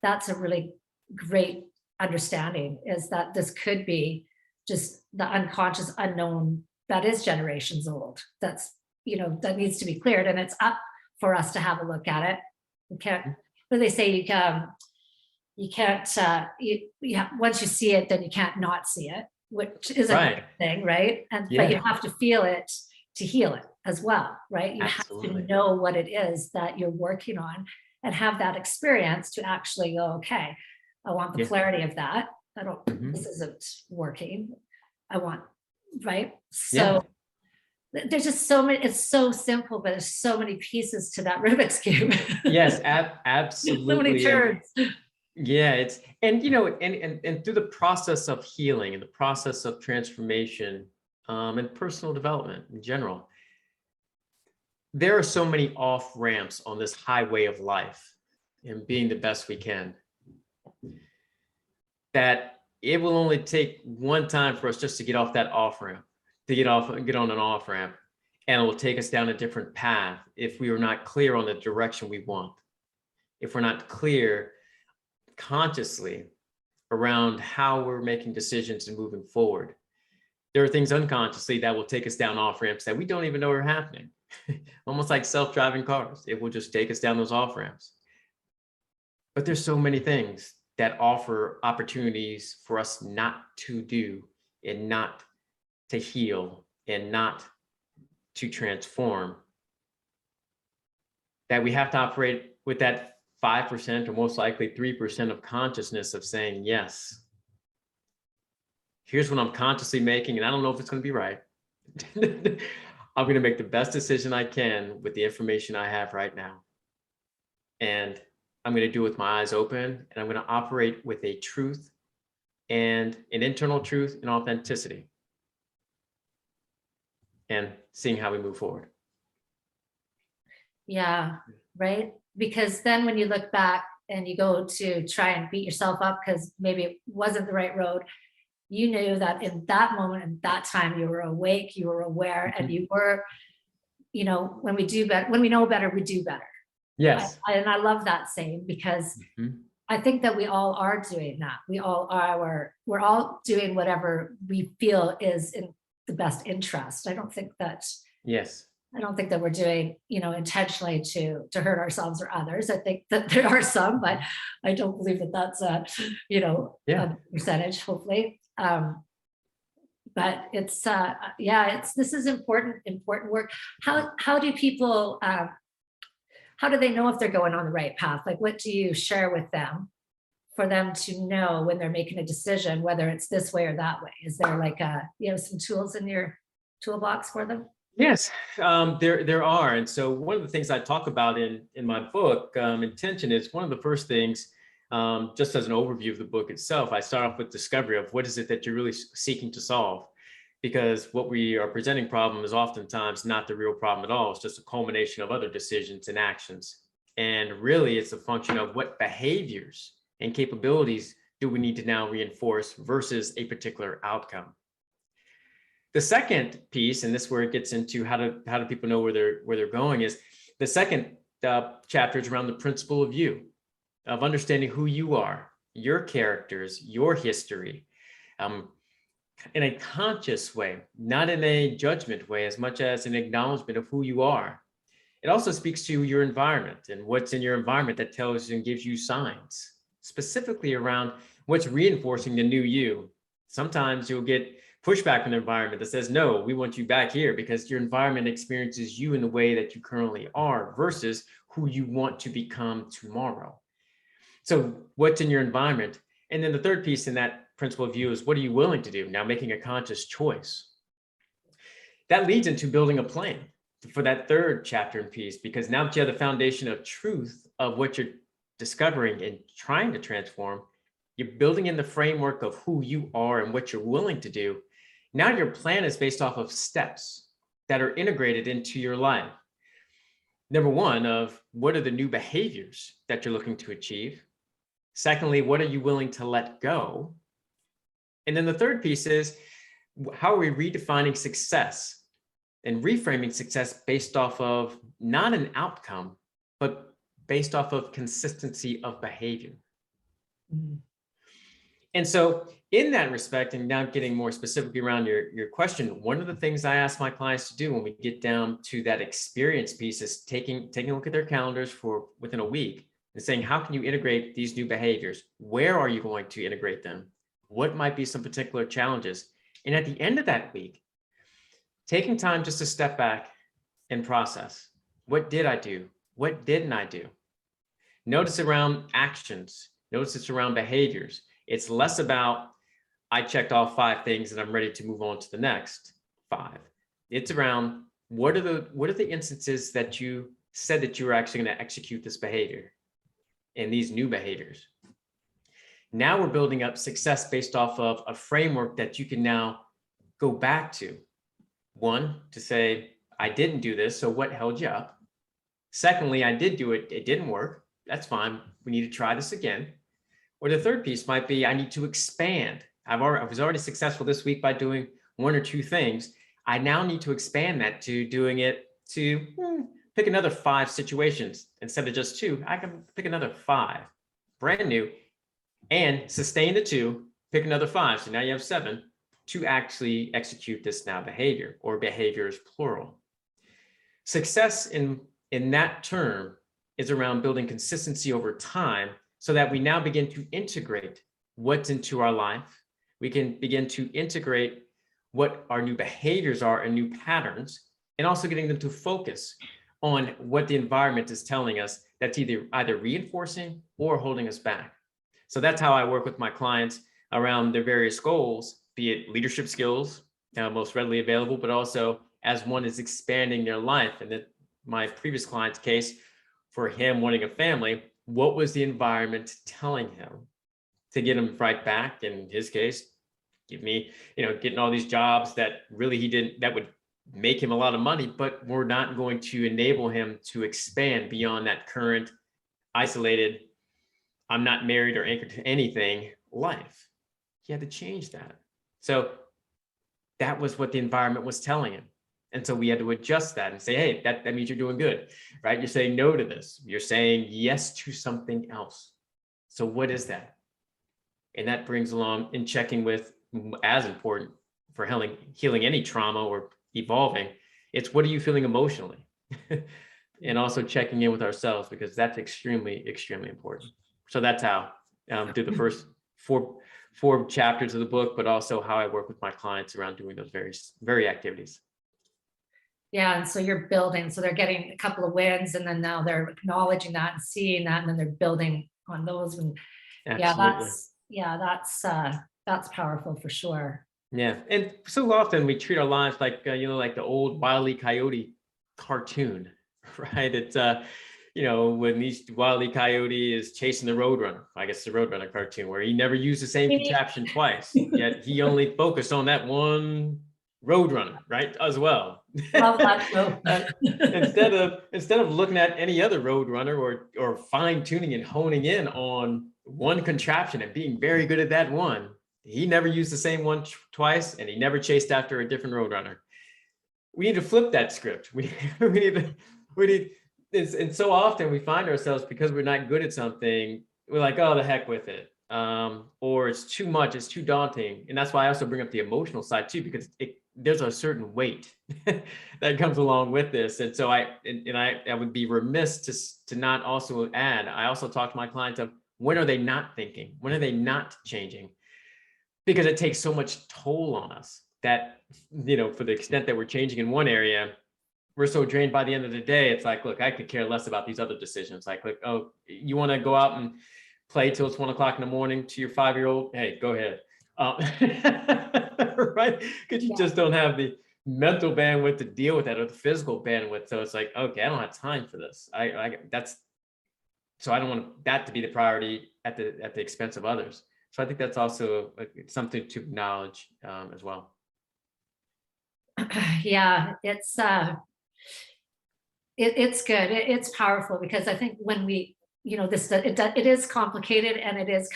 that's a really great understanding, is that this could be just the unconscious unknown that is generations old. That's, that needs to be cleared. And it's up for us to have a look at it. We can't, what do they say? You can't, once you see it, then you can't not see it, which is a Right. thing, right? And Yeah. but you have to feel it to heal it as well, right? You Absolutely. have to know what it is that you're working on and have that experience to actually go, okay, I want the clarity of that. I don't, this isn't working. I want, right? So there's just so many, it's so simple, but there's so many pieces to that Rubik's Cube. Yes, absolutely. So many turns. Yeah, it's, and through the process of healing and the process of transformation, and personal development in general, there are so many off ramps on this highway of life and being the best we can, that it will only take one time for us just to get off that off ramp, to get on an off ramp, and it will take us down a different path if we are not clear on the direction we want. If we're not clear consciously around how we're making decisions and moving forward, there are things unconsciously that will take us down off ramps that we don't even know are happening. Almost like self-driving cars. It will just take us down those off ramps. But there's so many things that offer opportunities for us not to do, and not to heal, and not to transform, that we have to operate with that 5% or most likely 3% of consciousness of saying, yes, here's what I'm consciously making, and I don't know if it's going to be right. I'm going to make the best decision I can with the information I have right now. And I'm going to do it with my eyes open, and I'm going to operate with a truth, and an internal truth and authenticity, and seeing how we move forward. Yeah, right. Because then when you look back and you go to try and beat yourself up because maybe it wasn't the right road, you knew that in that moment, in that time, you were awake, you were aware, and you were, when we do better, when we know better, we do better. Yes. And I love that saying, because I think that we all are doing that. We're all doing whatever we feel is in the best interest. I don't think that we're doing, intentionally to hurt ourselves or others. I think that there are some, but I don't believe that that's a percentage, hopefully. But it's, this is important work. How do people, how do they know if they're going on the right path? Like, what do you share with them for them to know when they're making a decision, whether it's this way or that way? Is there like some tools in your toolbox for them? Yes, there are. And so one of the things I talk about in my book, Intention, is one of the first things, just as an overview of the book itself, I start off with discovery of what is it that you're really seeking to solve. Because what we are presenting problem is oftentimes not the real problem at all. It's just a culmination of other decisions and actions. And really, it's a function of what behaviors and capabilities do we need to now reinforce versus a particular outcome. The second piece, and this is where it gets into how do people know where they're going, is the second chapter is around the principle of you, of understanding who you are, your characters, your history, in a conscious way, not in a judgment way, as much as an acknowledgement of who you are. It also speaks to your environment and what's in your environment that tells you and gives you signs, specifically around what's reinforcing the new you. Sometimes you'll get pushback from the environment that says, no, we want you back here, because your environment experiences you in the way that you currently are versus who you want to become tomorrow. So what's in your environment? And then the third piece in that principle of view is, what are you willing to do? Now, making a conscious choice. That leads into building a plan for that third chapter and piece, because now that you have the foundation of truth of what you're discovering and trying to transform, you're building in the framework of who you are and what you're willing to do. Now your plan is based off of steps that are integrated into your life. Number one, of what are the new behaviors that you're looking to achieve? Secondly, what are you willing to let go? And then the third piece is, how are we redefining success and reframing success based off of not an outcome, but based off of consistency of behavior? Mm-hmm. And so in that respect, and now getting more specifically around your question, one of the things I ask my clients to do when we get down to that experience piece is taking a look at their calendars for within a week and saying, how can you integrate these new behaviors? Where are you going to integrate them? What might be some particular challenges? And at the end of that week, taking time just to step back and process. What did I do? What didn't I do? Notice around actions. Notice it's around behaviors. It's less about, I checked off 5 things and I'm ready to move on to the next 5. It's around, what are the instances that you said that you were actually going to execute this behavior and these new behaviors? Now we're building up success based off of a framework that you can now go back to. One, to say, I didn't do this, so what held you up? Secondly, I did do it, it didn't work. That's fine. We need to try this again. Or the third piece might be, I need to expand. I was already successful this week by doing 1 or 2 things. I now need to expand that to doing it to pick another 5 situations. Instead of just 2, I can pick another 5, brand new, and sustain the 2, pick another 5. So now you have 7 to actually execute this now behavior, or behaviors plural. Success in that term is around building consistency over time, so that we now begin to integrate what's into our life. We can begin to integrate what our new behaviors are and new patterns, and also getting them to focus on what the environment is telling us that's either reinforcing or holding us back. So that's how I work with my clients around their various goals, be it leadership skills, most readily available, but also as one is expanding their life. And in my previous client's case, for him wanting a family, what was the environment telling him to get him right back? In his case, getting all these jobs that really that would make him a lot of money, but were not going to enable him to expand beyond that current isolated, I'm not married or anchored to anything life. He had to change that. So that was what the environment was telling him. And so we had to adjust that and say, hey, that means you're doing good, right? You're saying no to this. You're saying yes to something else. So what is that? And that brings along in checking with, as important for healing any trauma or evolving, it's what are you feeling emotionally? And also checking in with ourselves, because that's extremely, extremely important. So that's how, through the first four chapters of the book, but also how I work with my clients around doing those very activities. Yeah, and so you're building, so they're getting a couple of wins, and then now they're acknowledging that and seeing that, and then they're building on those. And that's powerful for sure. Yeah, and so often we treat our lives like like the old Wile E. Coyote cartoon, right? It's when these Wile E. Coyote is chasing the Roadrunner. I guess the Roadrunner cartoon, where he never used the same contraption twice, yet he only focused on that one Roadrunner, right, as well. Love that show. instead of looking at any other Roadrunner or fine tuning and honing in on one contraption and being very good at that one, he never used the same one twice, and he never chased after a different Roadrunner. We need to flip that script. We need. And so often we find ourselves, because we're not good at something, we're like, oh, the heck with it. Or it's too much, it's too daunting. And that's why I also bring up the emotional side too, because there's a certain weight that comes along with this. And so I would be remiss to not also add, I also talk to my clients of when are they not thinking? When are they not changing? Because it takes so much toll on us that, for the extent that we're changing in one area, we're so drained by the end of the day. It's like, look, I could care less about these other decisions. Like, oh, you want to go out and play till it's 1 o'clock in the morning to your 5-year-old? Hey, go ahead. Right? Because you just don't have the mental bandwidth to deal with that, or the physical bandwidth. So it's like, okay, I don't have time for this. So I don't want that to be the priority at the expense of others. So I think that's also something to acknowledge as well. Yeah, it's good. It's powerful, because I think when we, it is complicated, and it is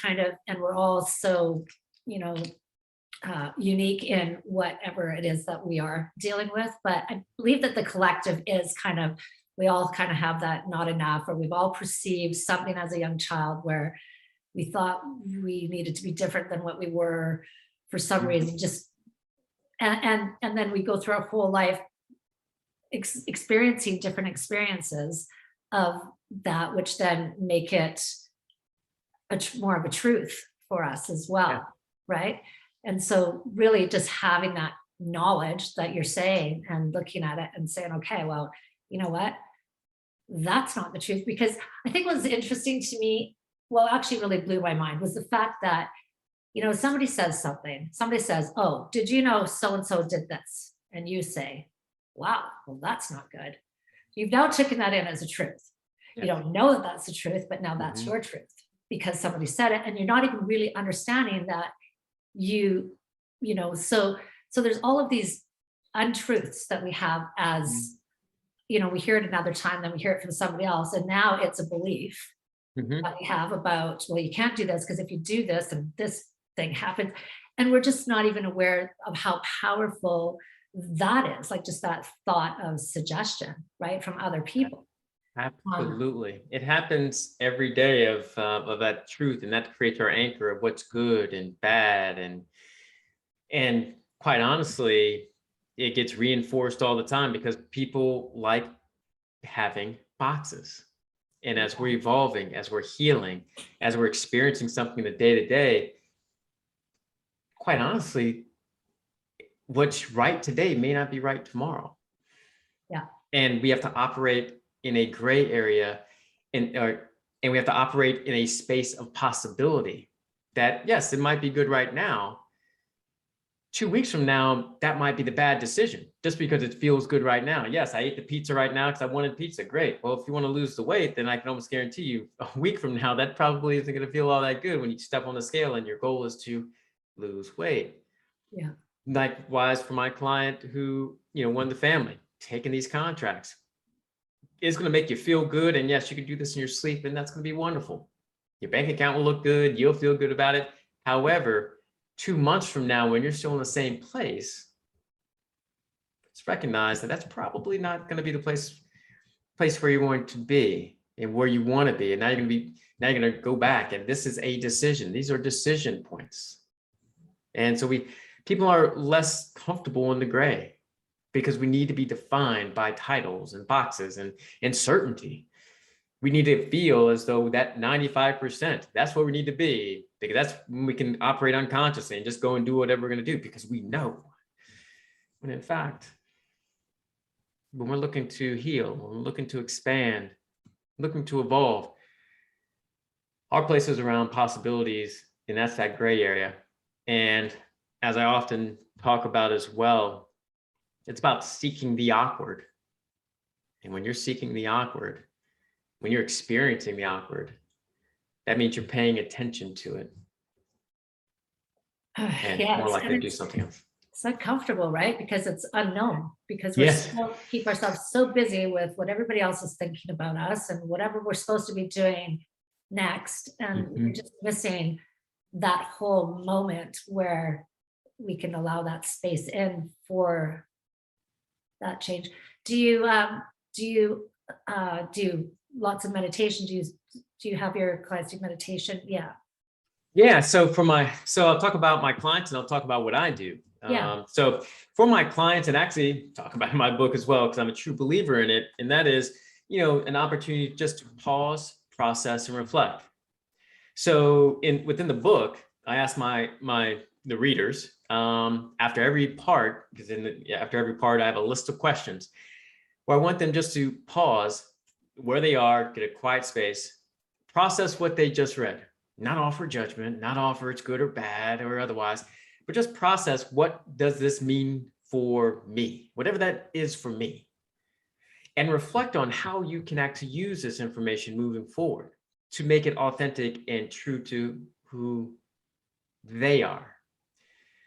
and we're all so, unique in whatever it is that we are dealing with. But I believe that the collective is we all have that not enough, or we've all perceived something as a young child where we thought we needed to be different than what we were for some reason, and then we go through our whole life experiencing different experiences of that, which then make it more of a truth for us as well, right? And so really just having that knowledge that you're saying, and looking at it and saying, okay, well, you know what? That's not the truth. Because I think what was interesting to me, well, actually really blew my mind, was the fact that, somebody says something, somebody says, oh, did you know so-and-so did this? And you say, wow, well, that's not good. You've now taken that in as a truth. You don't know that that's the truth, but now that's your truth because somebody said it, and you're not even really understanding that so there's all of these untruths that we have as, we hear it another time, then we hear it from somebody else, and now it's a belief that we have about, well, you can't do this because if you do this, and this thing happens, and we're just not even aware of how powerful that is, like just that thought of suggestion, right, from other people. Absolutely. It happens every day of that truth, and that creates our anchor of what's good and bad. And quite honestly, it gets reinforced all the time because people like having boxes. And as we're evolving, as we're healing, as we're experiencing something in the day to day, quite honestly, what's right today may not be right tomorrow. Yeah. And we have to operate in a gray area, and we have to operate in a space of possibility that, yes, it might be good right now. 2 weeks from now, that might be the bad decision just because it feels good right now. Yes, I ate the pizza right now because I wanted pizza. Great. Well, if you want to lose the weight, then I can almost guarantee you a week from now, that probably isn't going to feel all that good when you step on the scale and your goal is to lose weight. Yeah. Likewise for my client who, won the family, taking these contracts. It's going to make you feel good. And yes, you can do this in your sleep, and that's going to be wonderful. Your bank account will look good. You'll feel good about it. However, 2 months from now, when you're still in the same place, let's recognize that that's probably not going to be the place where you're going to be and where you want to be. And now you're going to go back, and this is a decision. These are decision points. And so people are less comfortable in the gray because we need to be defined by titles and boxes and certainty. We need to feel as though that 95%, that's where we need to be, because that's when we can operate unconsciously and just go and do whatever we're going to do because we know. When in fact, when we're looking to heal, when we're looking to expand, looking to evolve, our place is around possibilities, and that's that gray area. And as I often talk about as well, it's about seeking the awkward. And when you're seeking the awkward, when you're experiencing the awkward, that means you're paying attention to it. And more likely to do something else. It's uncomfortable, right? Because it's unknown, because we keep ourselves so busy with what everybody else is thinking about us and whatever we're supposed to be doing next. And we're just missing that whole moment where we can allow that space in for that change. Do you do lots of meditation? Do you have your clients do meditation? Yeah. Yeah. So I'll talk about my clients and I'll talk about what I do. So for my clients, and actually talk about it in my book as well, because I'm a true believer in it, and that is, an opportunity just to pause, process, and reflect. So within the book, I asked the readers after every part, because after every part, I have a list of questions where I want them just to pause where they are, get a quiet space, process what they just read, not offer judgment, not offer it's good or bad or otherwise, but just process, what does this mean for me, whatever that is for me, and reflect on how you can actually use this information moving forward to make it authentic and true to who they are.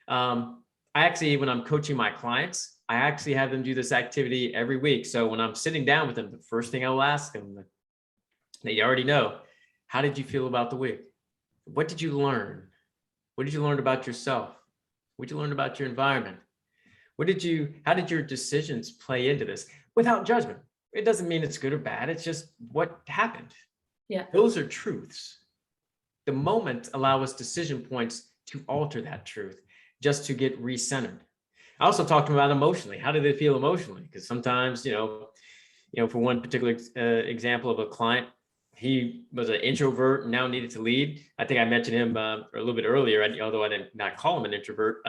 I actually, when I'm coaching my clients, I actually have them do this activity every week. So when I'm sitting down with them, the first thing I will ask them, that you already know, how did you feel about the week? What did you learn? What did you learn about yourself? What did you learn about your environment? How did your decisions play into this? Without judgment. It doesn't mean it's good or bad. It's just what happened. Yeah. Those are truths. The moment allow us decision points to alter that truth, just to get recentered. I also talked to them about emotionally. How did they feel emotionally? Because sometimes, for one particular example of a client, he was an introvert and now needed to lead. I think I mentioned him a little bit earlier, although I did not call him an introvert,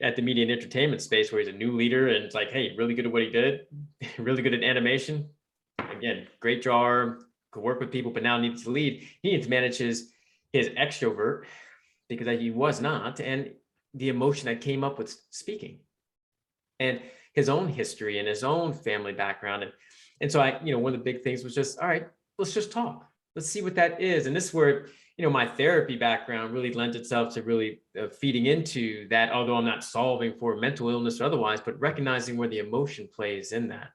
at the media and entertainment space, where he's a new leader and it's like, hey, really good at what he did, really good at animation. Again, great drawer, could work with people, but now needs to lead. He needs to manage his extrovert, because he was not, and the emotion that came up with speaking, and his own history and his own family background. And so one of the big things was just, all right, let's just talk. Let's see what that is. And this is where, my therapy background really lends itself to really feeding into that, although I'm not solving for mental illness or otherwise, but recognizing where the emotion plays in that,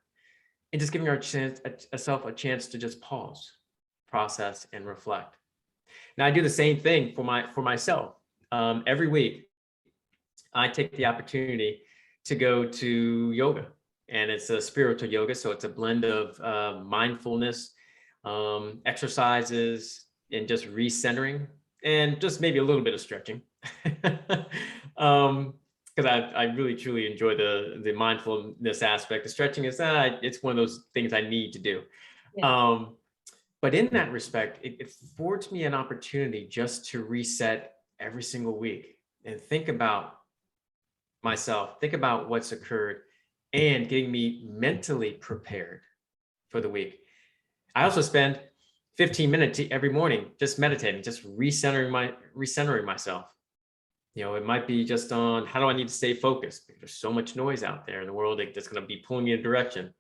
and just giving ourselves a chance to just pause, process, and reflect. Now I do the same thing for myself. Every week, I take the opportunity to go to yoga, and it's a spiritual yoga. So it's a blend of mindfulness, exercises, and just recentering, and just maybe a little bit of stretching. Because I really truly enjoy the mindfulness aspect. The stretching is it's one of those things I need to do. Yeah. But in that respect, it affords me an opportunity just to reset every single week and think about myself, think about what's occurred, and getting me mentally prepared for the week. I also spend 15 minutes every morning just meditating, just recentering myself. It might be just on how do I need to stay focused, because there's so much noise out there in the world that's going to be pulling me in a direction.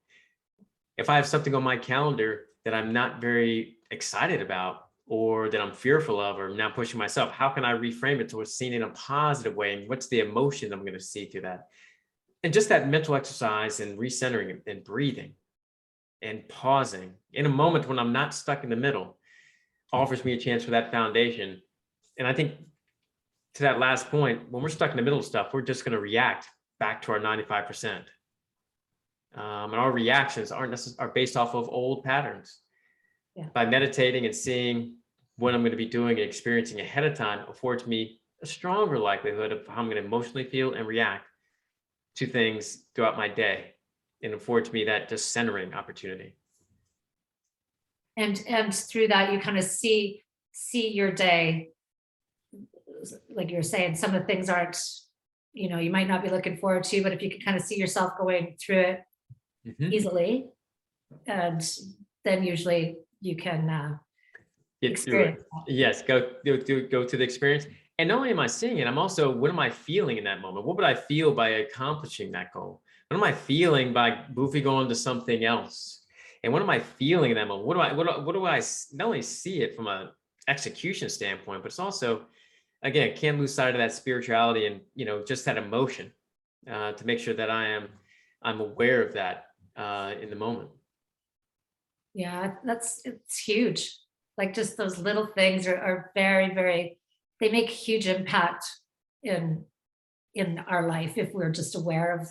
If I have something on my calendar that I'm not very excited about, or that I'm fearful of, or now pushing myself, how can I reframe it towards seeing it in a positive way? And what's the emotion I'm going to see through that? And just that mental exercise and recentering and breathing and pausing in a moment when I'm not stuck in the middle offers me a chance for that foundation. And I think to that last point, when we're stuck in the middle of stuff, we're just going to react back to our 95%. And our reactions are based off of old patterns. Yeah. By meditating and seeing what I'm going to be doing and experiencing ahead of time affords me a stronger likelihood of how I'm going to emotionally feel and react to things throughout my day, and affords me that just centering opportunity. And through that, you kind of see your day, like you're saying, some of the things aren't, you might not be looking forward to, but if you can kind of see yourself going through it easily, and then usually you can experience that. Yes, go to the experience. And not only am I seeing it, I'm also, what am I feeling in that moment? What would I feel by accomplishing that goal? What am I feeling by moving on to something else? And what am I feeling in that moment? What do I not only see it from a execution standpoint, but it's also, again, can't lose sight of that spirituality and, just that emotion to make sure that I'm aware of that in the moment. Yeah, it's huge. Like just those little things are very, very, they make huge impact in our life if we're just aware of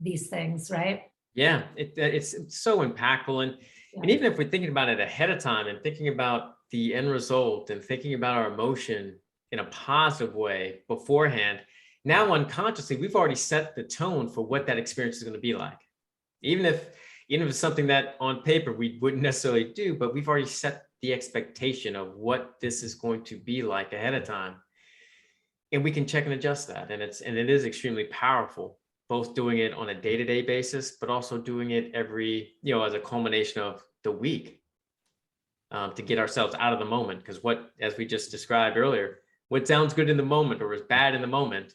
these things, right? Yeah, it's so impactful. And even if we're thinking about it ahead of time and thinking about the end result and thinking about our emotion in a positive way beforehand, Now, unconsciously, we've already set the tone for what that experience is going to be like. Even if it's something that on paper we wouldn't necessarily do, but we've already set the expectation of what this is going to be like ahead of time. And we can check and adjust that. And it is extremely powerful, both doing it on a day-to-day basis, but also doing it every, as a culmination of the week, to get ourselves out of the moment. Because as we just described earlier, what sounds good in the moment or is bad in the moment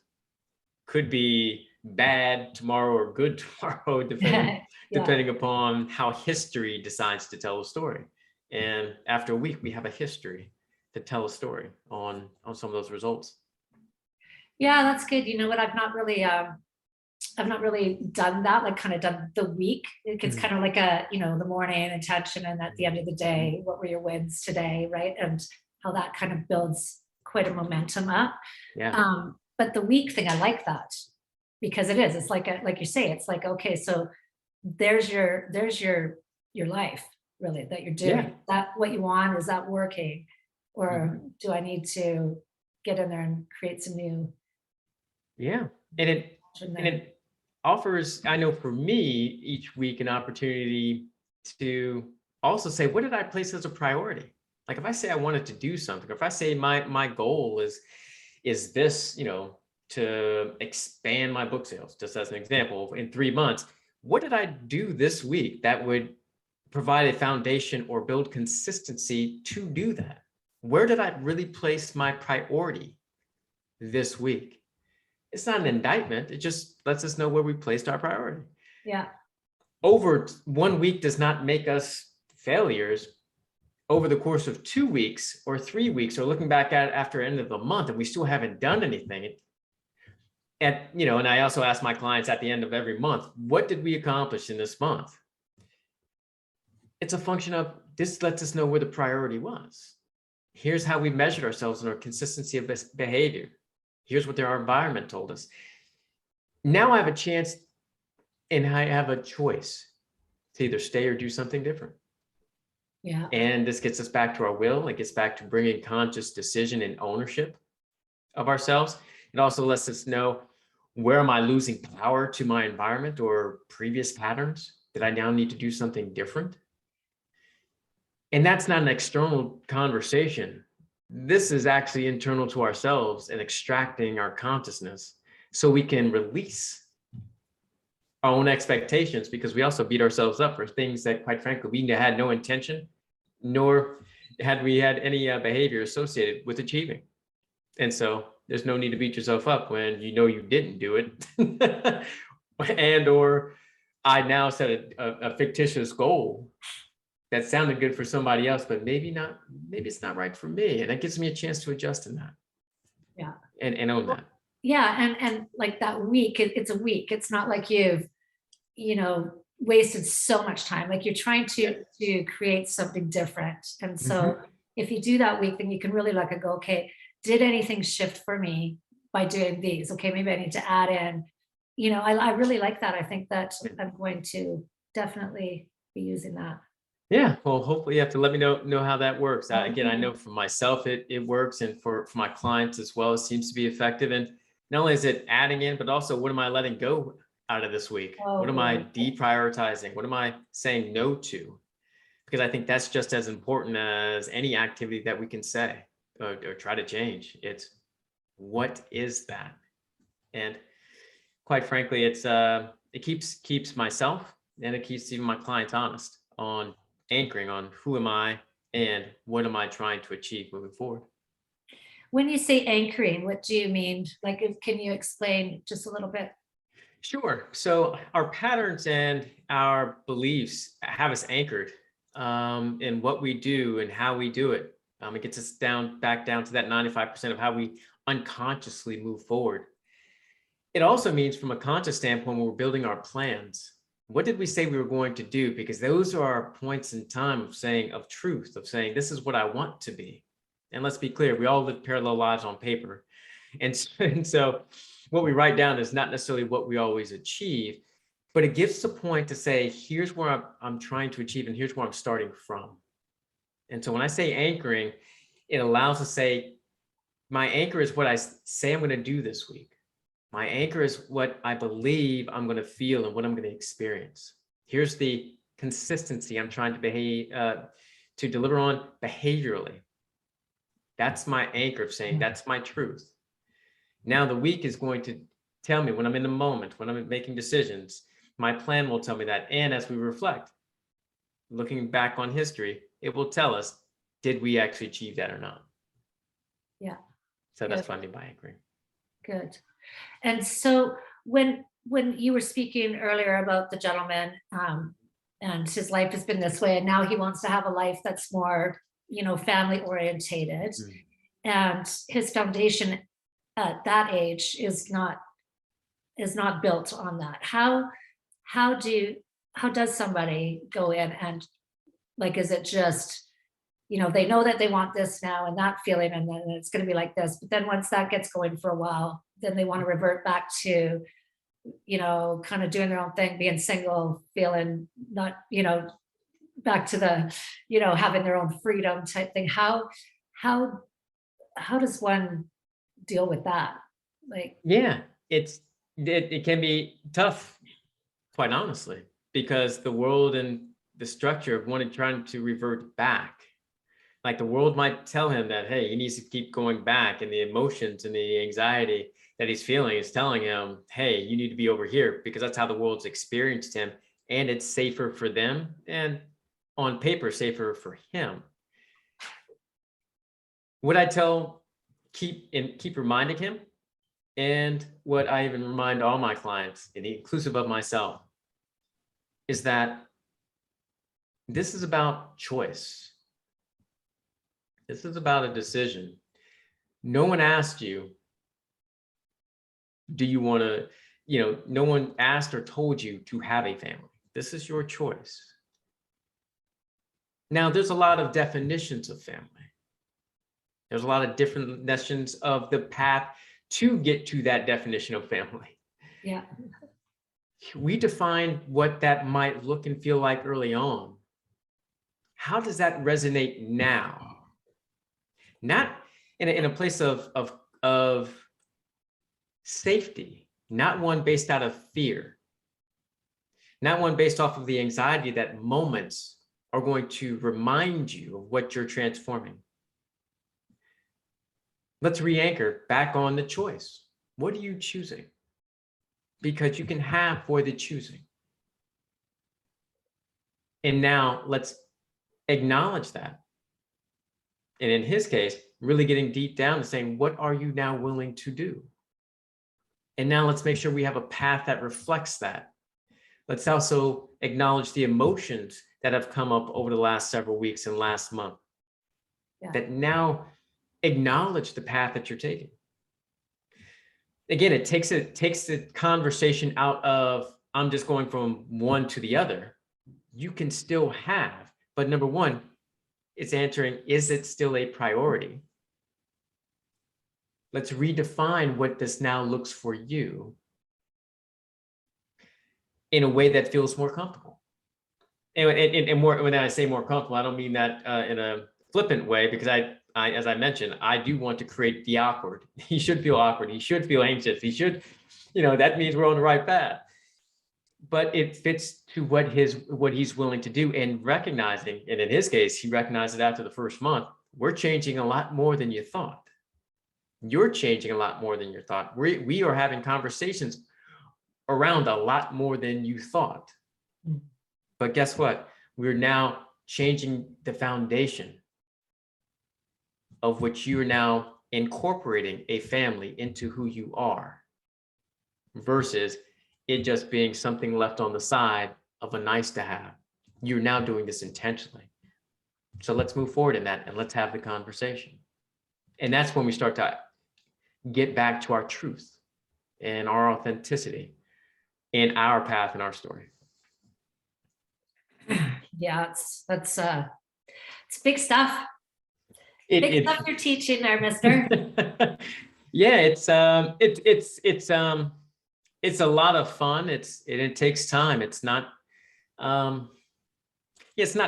could be bad tomorrow or good tomorrow, depending upon how history decides to tell a story. And after a week, we have a history to tell a story on some of those results. Yeah, that's good. You know what? I've not really done that, like kind of done the week. It's kind of like the morning intention, and at the end of the day, what were your wins today, right? And how that kind of builds quite a momentum up. Yeah. But the week thing, I like that, because it's like you say, it's like, okay, so there's your life, really, that you're doing. Yeah. That what you want, is that working, or do I need to get in there and create some new? Yeah. And it offers, I know for me, each week an opportunity to also say, what did I place as a priority? Like if I say I wanted to do something, or if I say my goal is this, to expand my book sales, just as an example, in 3 months, what did I do this week that would provide a foundation or build consistency to do that? Where did I really place my priority this week? It's not an indictment. It just lets us know where we placed our priority. Yeah. Over 1 week does not make us failures. Over the course of 2 weeks or 3 weeks, or looking back at after end of the month, and we still haven't done anything. And I also ask my clients at the end of every month, what did we accomplish in this month? It's a function of, this lets us know where the priority was. Here's how we measured ourselves in our consistency of behavior. Here's what our environment told us. Now I have a chance and I have a choice to either stay or do something different. Yeah. And this gets us back to our will. It gets back to bringing conscious decision and ownership of ourselves. It also lets us know, where am I losing power to my environment or previous patterns that I now need to do something different? And that's not an external conversation. This is actually internal to ourselves and extracting our consciousness so we can release our own expectations, because we also beat ourselves up for things that, quite frankly, we had no intention, nor had we had any behavior associated with achieving. And so there's no need to beat yourself up when you didn't do it. And or I now set a fictitious goal that sounded good for somebody else, but maybe it's not right for me. And that gives me a chance to adjust in that. Yeah. And own that. Yeah. And like that week, it's a week. It's not like you've, wasted so much time. Like you're trying to create something different. And so if you do that week, then you can really go, okay, did anything shift for me by doing these? Okay, maybe I need to add in, I really like that. I think that I'm going to definitely be using that. Yeah, well, hopefully you have to let me know how that works. Again, I know for myself it works, and for my clients as well, it seems to be effective. And not only is it adding in, but also, what am I letting go out of this week? What am I deprioritizing? What am I saying no to? Because I think that's just as important as any activity that we can say or try to change. It's, what is that? And quite frankly, it keeps myself, and it keeps even my clients honest on anchoring on who am I and what am I trying to achieve moving forward. When you say anchoring, what do you mean? Can you explain just a little bit? Sure. So our patterns and our beliefs have us anchored in what we do and how we do it. It gets us back down to that 95% of how we unconsciously move forward. It also means, from a conscious standpoint, when we're building our plans, what did we say we were going to do? Because those are our points in time of saying this is what I want to be. And let's be clear, we all live parallel lives on paper. And so what we write down is not necessarily what we always achieve, but it gives the point to say, here's where I'm trying to achieve, and here's where I'm starting from. And so when I say anchoring, it allows us to say, my anchor is what I say I'm going to do this week. My anchor is what I believe I'm going to feel and what I'm going to experience. Here's the consistency I'm trying to to deliver on behaviorally. That's my anchor of saying that's my truth. Now the week is going to tell me when I'm in the moment, when I'm making decisions, my plan will tell me that. And as we reflect, looking back on history, it will tell us, did we actually achieve that or not? Yeah. So that's what I mean by anchoring. Good. And so when you were speaking earlier about the gentleman, and his life has been this way, and now he wants to have a life that's more, family orientated, and his foundation at that age is not built on that. How does somebody go in and, like, is it just, they know that they want this now and that feeling, and then it's going to be like this, but then once that gets going for a while, then they want to revert back to, kind of doing their own thing, being single, feeling not, back to the, having their own freedom type thing. How does one deal with that? Like, yeah, it can be tough, quite honestly, because the world and the structure of trying to revert back. Like the world might tell him that, hey, he needs to keep going back, and the emotions and the anxiety that he's feeling is telling him, hey, you need to be over here, because that's how the world's experienced him, and it's safer for them, and on paper, safer for him. What I tell, keep reminding him, and what I even remind all my clients, and inclusive of myself, is that this is about choice. This is about a decision. No one asked you, do you want to, no one asked or told you to have a family. This is your choice. Now, there's a lot of definitions of family. There's a lot of different definitions of the path to get to that definition of family. Yeah. We define what that might look and feel like early on. How does that resonate now? Not in a place of safety, not one based out of fear, not one based off of the anxiety that moments are going to remind you of what you're transforming. Let's re-anchor back on the choice. What are you choosing? Because you can have for the choosing. And now let's acknowledge that. And in his case, really getting deep down and saying, what are you now willing to do? And now let's make sure we have a path that reflects that. Let's also acknowledge the emotions that have come up over the last several weeks and last month. Yeah. That now acknowledge the path that you're taking. Again, it takes the conversation out of, I'm just going from one to the other. You can still have, but number one, it's answering, is it still a priority? Let's redefine what this now looks for you in a way that feels more comfortable. And more, when I say more comfortable, I don't mean that in a flippant way, because I, as I mentioned, I do want to create the awkward. He should feel awkward. He should feel anxious. He should, that means we're on the right path. But it fits to what he's willing to do, and recognizing, and in his case, he recognized it after the first month, we're changing a lot more than you thought. You're changing a lot more than you thought. We are having conversations around a lot more than you thought. But guess what? We're now changing the foundation of which you are now incorporating a family into who you are, versus it just being something left on the side of a nice to have. You're now doing this intentionally. So let's move forward in that, and let's have the conversation. And that's when we start to get back to our truth and our authenticity and our path and our story. Yeah, it's big stuff. Big stuff you're teaching there, mister. Yeah, it's a lot of fun. It takes time. It's not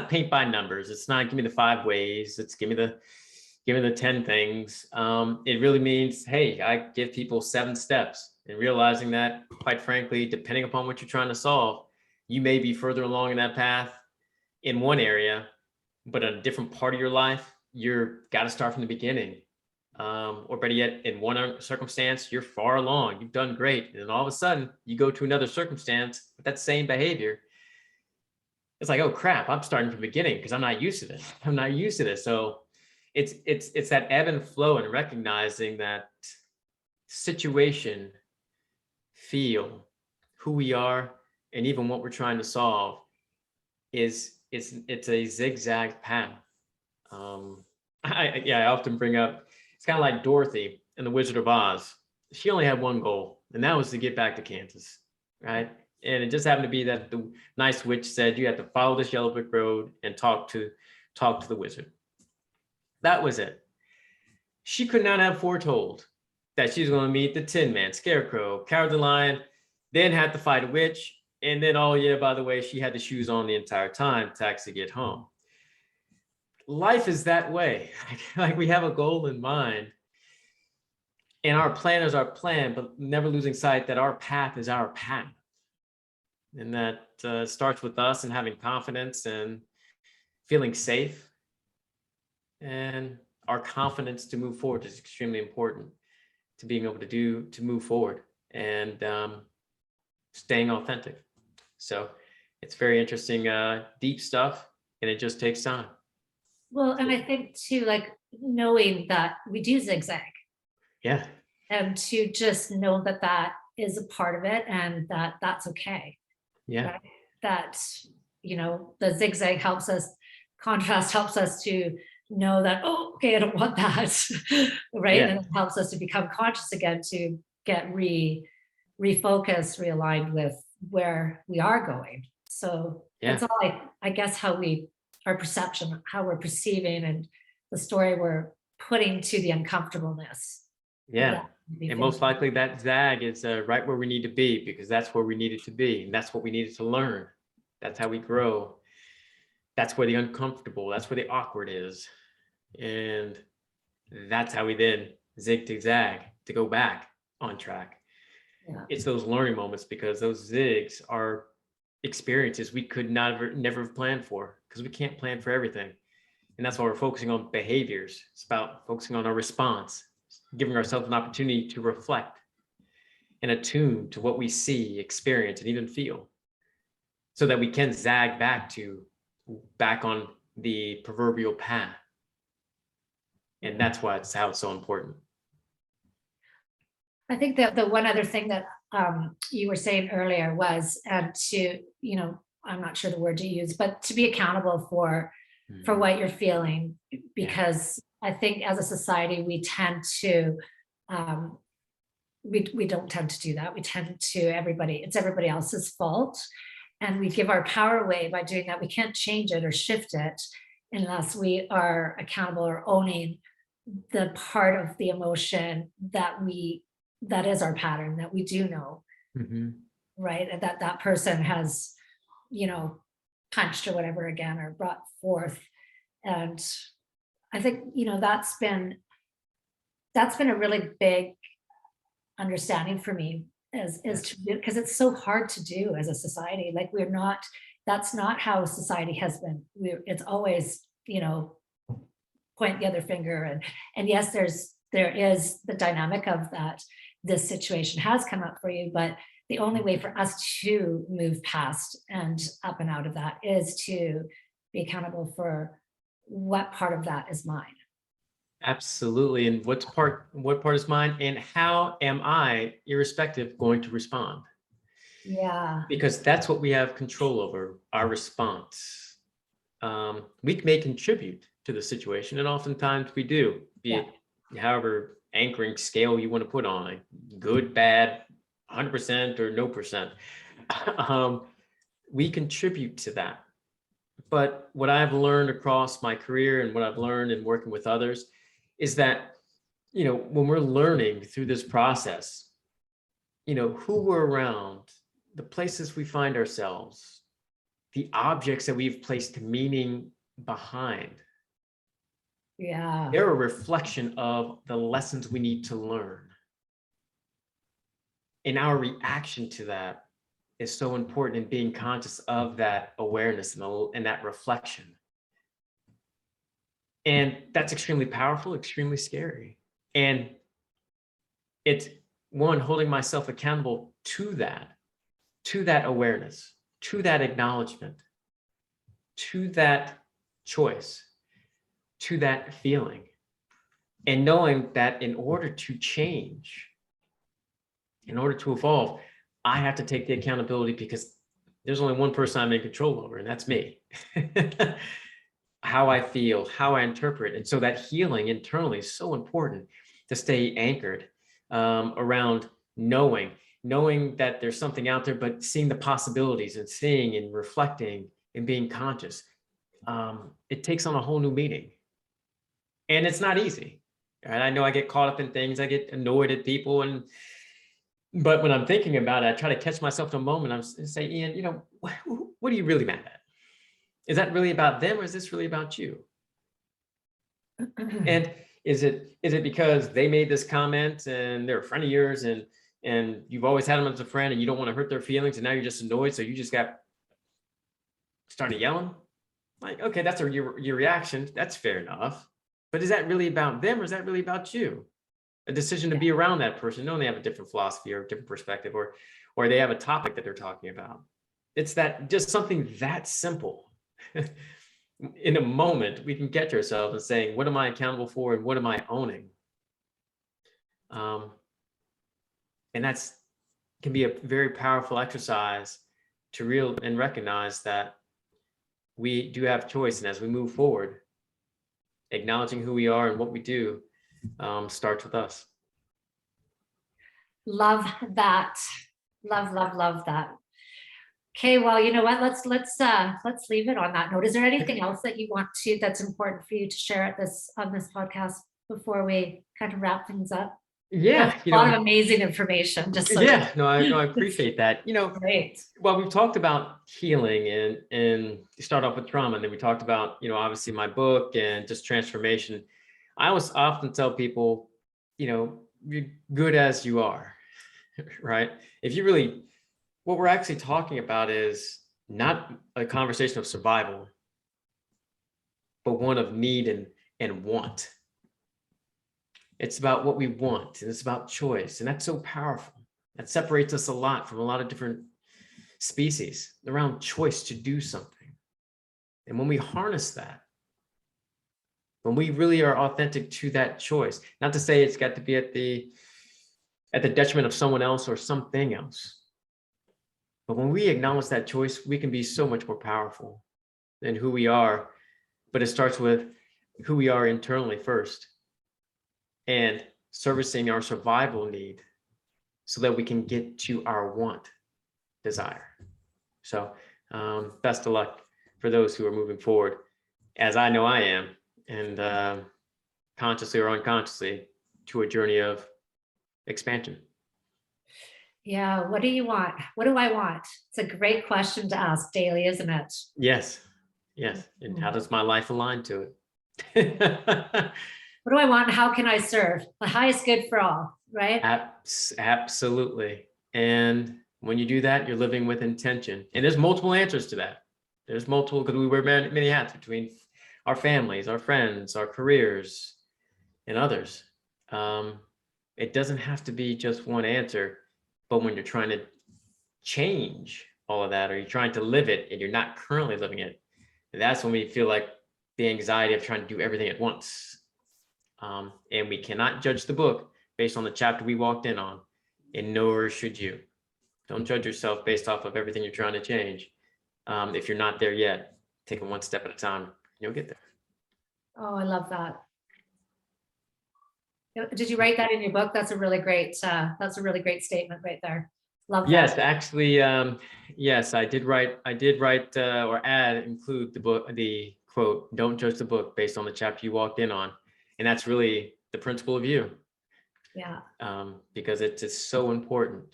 paint by numbers. It's not give me the 5 ways. It's give me the given the 10 things, it really means, hey, I give people 7 steps, and realizing that, quite frankly, depending upon what you're trying to solve, you may be further along in that path in one area, but in a different part of your life, you're got to start from the beginning. Or better yet, in one circumstance, you're far along, you've done great. And then all of a sudden you go to another circumstance with that same behavior. It's like, oh crap, I'm starting from the beginning because I'm not used to this. I'm not used to this. So it's that ebb and flow, and recognizing that situation, feel, who we are, and even what we're trying to solve it's a zigzag path. I often bring up, it's kind of like Dorothy in The Wizard of Oz. She only had one goal, and that was to get back to Kansas, right? And it just happened to be that the nice witch said you had to follow this yellow brick road and talk to the wizard. That was it. She could not have foretold that she's going to meet the Tin Man, Scarecrow, Cowardly Lion, then had to fight a witch, and then, oh yeah, by the way, she had the shoes on the entire time to actually get home. Life is that way. Like we have a goal in mind, and our plan is our plan, but never losing sight that our path is our path. And that starts with us and having confidence and feeling safe. And our confidence to move forward is extremely important to being able to move forward, and staying authentic. So it's very interesting, deep stuff, and it just takes time. Well, and I think too, like knowing that we do zigzag, Yeah. and to just know that that is a part of it, and that that's okay. Yeah. Right? That, the zigzag helps us, contrast helps us to know that, oh, okay, I don't want that. Right. Yeah. And it helps us to become conscious again, to get refocused, realigned with where we are going. So Yeah. it's all I guess our perception, how we're perceiving, and the story we're putting to the uncomfortableness. Yeah. And And most likely that zag is right where we need to be, because that's where we needed to be. And that's what we needed to learn. That's how we grow. That's where the uncomfortable, that's where the awkward is. And that's how we then zig to zag to go back on track. Yeah. It's those learning moments, because those zigs are experiences we could never have planned for, because we can't plan for everything. And that's why we're focusing on behaviors. It's about focusing on our response, giving ourselves an opportunity to reflect and attune to what we see, experience, and even feel, so that we can zag back on the proverbial path. And that's why how it's so important. I think that the one other thing that you were saying earlier was to, I'm not sure the word you use, but to be accountable for what you're feeling, because I think as a society, we tend to, we don't tend to do that. We tend to, it's everybody else's fault. And we give our power away by doing that. We can't change it or shift it unless we are accountable or owning the part of the emotion that is our pattern, that we do know. Right. And that person has, punched or whatever again, or brought forth. And I think, that's been a really big understanding for me, is to do, because it's so hard to do as a society. Like that's not how society has been. It's always, point the other finger, and yes, there is the dynamic of that. This situation has come up for you, but the only way for us to move past and up and out of that is to be accountable for what part of that is mine. Absolutely. And what part is mine, and how am I, irrespective, going to respond? Yeah. Because that's what we have control over, our response. We may contribute to the situation, and oftentimes we do, be it however anchoring scale you want to put on it, good, bad, 100% or no percent. We contribute to that. But what I've learned across my career, and what I've learned in working with others, is that, when we're learning through this process, who we're around, the places we find ourselves, the objects that we've placed meaning behind, Yeah. They're a reflection of the lessons we need to learn. And our reaction to that is so important in being conscious of that awareness and that reflection. And that's extremely powerful, extremely scary. And it's one, holding myself accountable to that awareness, to that acknowledgement, to that choice, to that feeling, and knowing that in order to change, in order to evolve, I have to take the accountability, because there's only one person I'm in control over, and that's me. How I feel, how I interpret. And so that healing internally is so important, to stay anchored around knowing that there's something out there, but seeing the possibilities and seeing and reflecting and being conscious. It takes on a whole new meaning. And it's not easy. Right? I know I get caught up in things, I get annoyed at people, but when I'm thinking about it, I try to catch myself in a moment. I'm saying, Ian, what are you really mad at? Is that really about them, or is this really about you? And is it because they made this comment and they're a friend of yours, and you've always had them as a friend, and you don't want to hurt their feelings, and now you're just annoyed, so you just started yelling? Like, okay, that's your reaction. That's fair enough. But is that really about them, or is that really about you? A decision to be around that person, knowing they have a different philosophy or a different perspective, or they have a topic that they're talking about. It's that just something that simple. In a moment, we can catch ourselves and saying, what am I accountable for, and what am I owning? And that's can be a very powerful exercise to recognize that we do have choice. And as we move forward, acknowledging who we are and what we do starts with us. Love that. Love that. Okay, well, you know what? Let's leave it on that note. Is there anything else that you want that's important for you to share on this podcast before we kind of wrap things up? Yeah, that's a lot of amazing information. I appreciate that. Great. Well, we've talked about healing and you start off with trauma, and then we talked about, obviously my book and just transformation. I often tell people, you're good as you are, right? What we're actually talking about is not a conversation of survival, but one of need and want. It's about what we want, and it's about choice. And that's so powerful. That separates us a lot from a lot of different species around choice to do something. And when we harness that, when we really are authentic to that choice, not to say it's got to be at the detriment of someone else or something else. But when we acknowledge that choice, we can be so much more powerful than who we are. But it starts with who we are internally first, and servicing our survival need so that we can get to our want, desire. So best of luck for those who are moving forward, as I know I am, and consciously or unconsciously, to a journey of expansion. Yeah. What do you want? What do I want? It's a great question to ask daily, isn't it? Yes. And how does my life align to it? What do I want? How can I serve? The highest good for all, right? Absolutely. And when you do that, you're living with intention. And there's multiple answers to that. There's multiple, because we wear many hats between our families, our friends, our careers, and others. It doesn't have to be just one answer. But when you're trying to change all of that, or you're trying to live it and you're not currently living it, that's when we feel like the anxiety of trying to do everything at once. And we cannot judge the book based on the chapter we walked in on, and nor should you. Don't judge yourself based off of everything you're trying to change. If you're not there yet, take it one step at a time, you'll get there. Oh, I love that. Did you write that in your book? That's a really great statement right there. Love that. Yes, actually, yes, I did write include the book, the quote, "Don't judge the book based on the chapter you walked in on." And that's really the principle of you. Yeah. Because it's just so important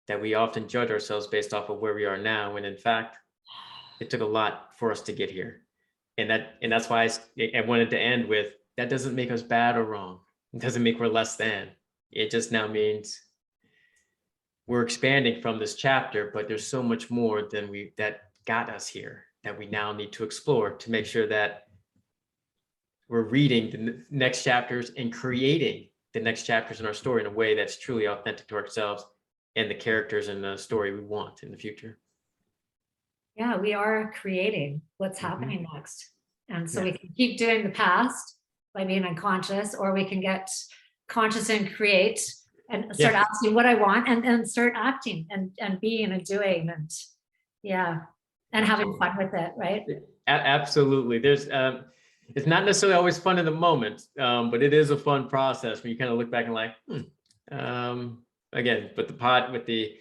that we often judge ourselves based off of where we are now, when in fact, it took a lot for us to get here. And that's why I wanted to end with that doesn't make us bad or wrong. It doesn't make we're less than. It just now means we're expanding from this chapter, but there's so much more than that got us here that we now need to explore to make sure that we're reading the next chapters and creating the next chapters in our story in a way that's truly authentic to ourselves and the characters and the story we want in the future. Yeah, we are creating what's happening next. And so we can keep doing the past by being unconscious, or we can get conscious and create and start asking what I want, and start acting and being and doing, and having fun with it, right? Absolutely. There's it's not necessarily always fun in the moment, but it is a fun process when you kind of look back and like, again, with the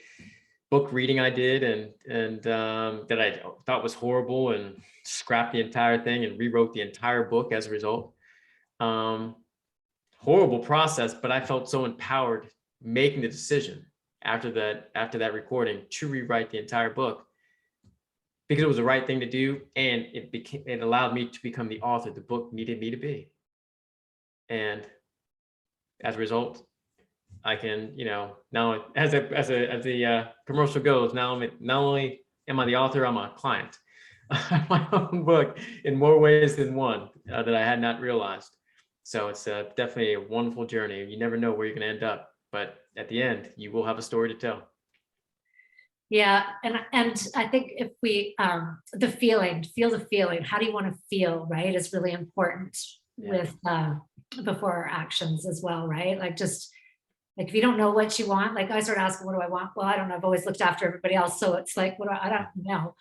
book reading I did and that I thought was horrible, and scrapped the entire thing and rewrote the entire book as a result. Horrible process, but I felt so empowered making the decision after that recording to rewrite the entire book, because it was the right thing to do, and it allowed me to become the author the book needed me to be. And as a result, I can, now as the commercial goes, not only am I the author, I'm a client of my own book in more ways than one that I had not realized. So it's definitely a wonderful journey. You never know where you're going to end up, but at the end, you will have a story to tell. Yeah, and I think if we feel the feeling, how do you want to feel, right, is really important with before our actions as well, right? Like, just like, if you don't know what you want, like I started asking, what do I want? Well, I don't know. I've always looked after everybody else, so it's like, I don't know.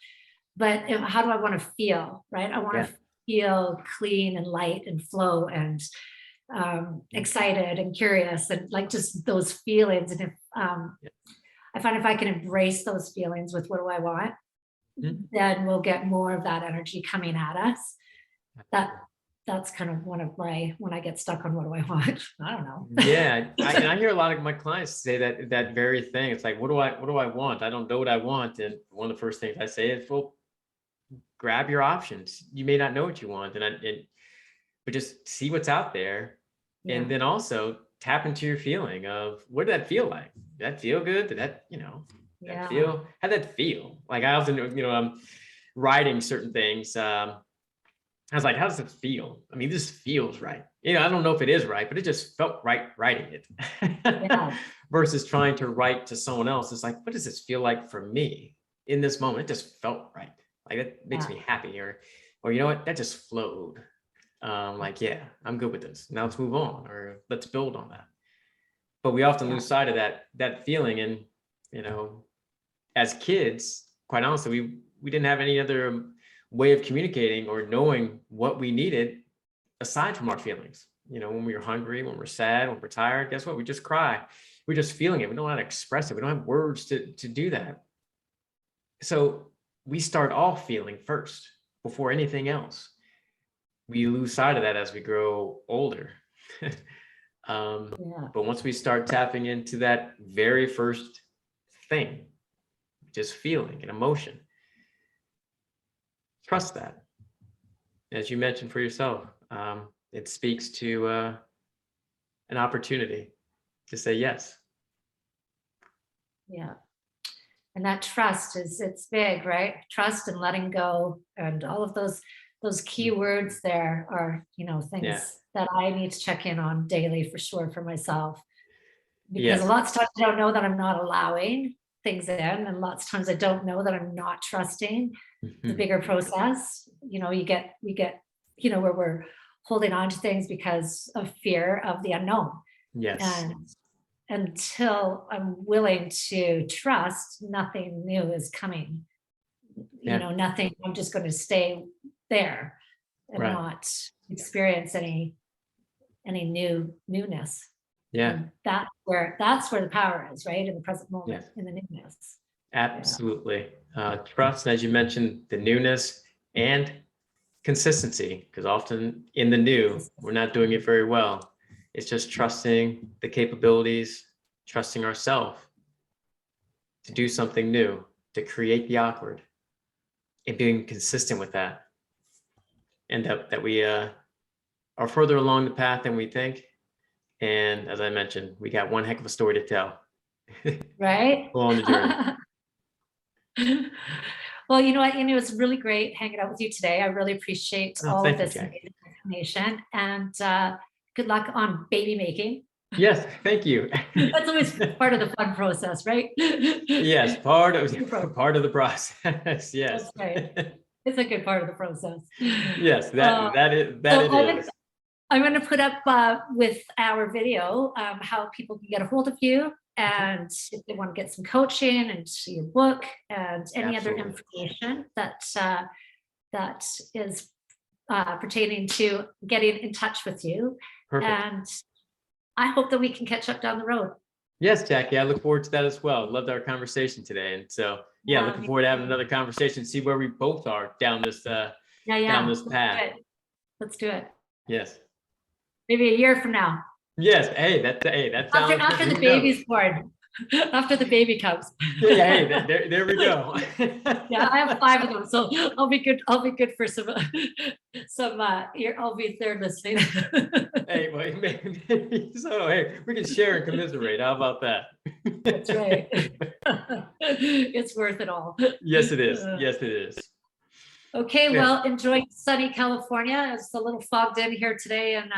But how do I want to feel, right? I want to feel clean and light and flow and excited and curious, and like just those feelings. And if I find if I can embrace those feelings with what do I want, then we'll get more of that energy coming at us. That's kind of one of my, when I get stuck on what do I want, I don't know. Yeah, I hear a lot of my clients say that very thing. It's like, what do I want? I don't know what I want. And one of the first things I say is, well, grab your options. You may not know what you want, but just see what's out there, and then also tap into your feeling of, what did that feel like? Did that feel good? Did that, how'd that feel? Like, I often, I'm writing certain things. I was like, how does it feel? I mean, this feels right. I don't know if it is right, but it just felt right writing it. Versus trying to write to someone else. It's like, what does this feel like for me in this moment? It just felt right. Like, that makes me happy, or you know what, that just flowed. Like, yeah, I'm good with this. Now let's move on, or let's build on that. But we often lose sight of that feeling. And, as kids, quite honestly, we didn't have any other way of communicating or knowing what we needed aside from our feelings. When we were hungry, when we're sad, when we're tired, guess what? We just cry. We're just feeling it. We don't know how to express it. We don't have words to do that. So we start off feeling first before anything else. We lose sight of that as we grow older. But once we start tapping into that very first thing, just feeling and emotion, trust that. As you mentioned for yourself, it speaks to an opportunity to say yes. Yeah. And that trust it's big, right? Trust and letting go, and all of those key words there are, things that I need to check in on daily for sure for myself. Because lots of times I don't know that I'm not allowing things in, and lots of times I don't know that I'm not trusting the bigger process. We get, where we're holding on to things because of fear of the unknown. Yes. And until I'm willing to trust, nothing new is coming. Nothing, I'm just going to stay there and not experience any newness. Yeah. And that's where the power is, right? In the present moment, in the newness. Absolutely. Trust, as you mentioned, the newness and consistency, because often in the new, we're not doing it very well. It's just trusting the capabilities, trusting ourselves to do something new, to create the awkward, and being consistent with that. And that we are further along the path than we think. And as I mentioned, we got one heck of a story to tell. Right? On the journey. Well, you know what, it's really great hanging out with you today. I really appreciate all of this amazing information, and good luck on baby making. Yes, thank you. That's always part of the fun process, right? Yes, part of the process. Yes. That's right. It's a good part of the process. Yes, that is. I'm going to put up with our video how people can get a hold of you, and if they want to get some coaching and your book and any other information that is pertaining to getting in touch with you. Perfect. And I hope that we can catch up down the road. Yes, Jackie, I look forward to that as well. Loved our conversation today. And so, looking forward to having another conversation, see where we both are down this down this path. Let's do it. Yes. Maybe a year from now. Yes. Hey, that sounds after the baby's born. After the baby comes. Hey, there we go. Yeah, I have 5 of them, so I'll be good. I'll be good for some. I'll be there listening. Hey, well, so hey, we can share and commiserate. How about that? That's right. It's worth it all. Yes, it is. Yes, it is. Okay, well, enjoy sunny California. It's a little fogged in here today in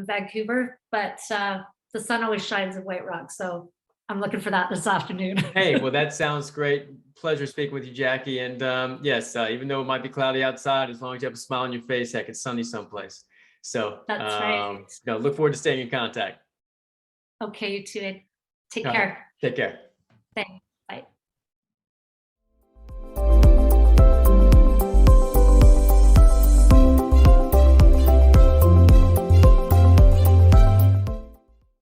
Vancouver, but the sun always shines in White Rock, so I'm looking for that this afternoon. Hey, well, that sounds great. Pleasure speaking with you, Jackie. And yes, even though it might be cloudy outside, as long as you have a smile on your face, heck, it's sunny someplace. So that's right. Look forward to staying in contact. Okay, you too. Take care. Take care. Thanks.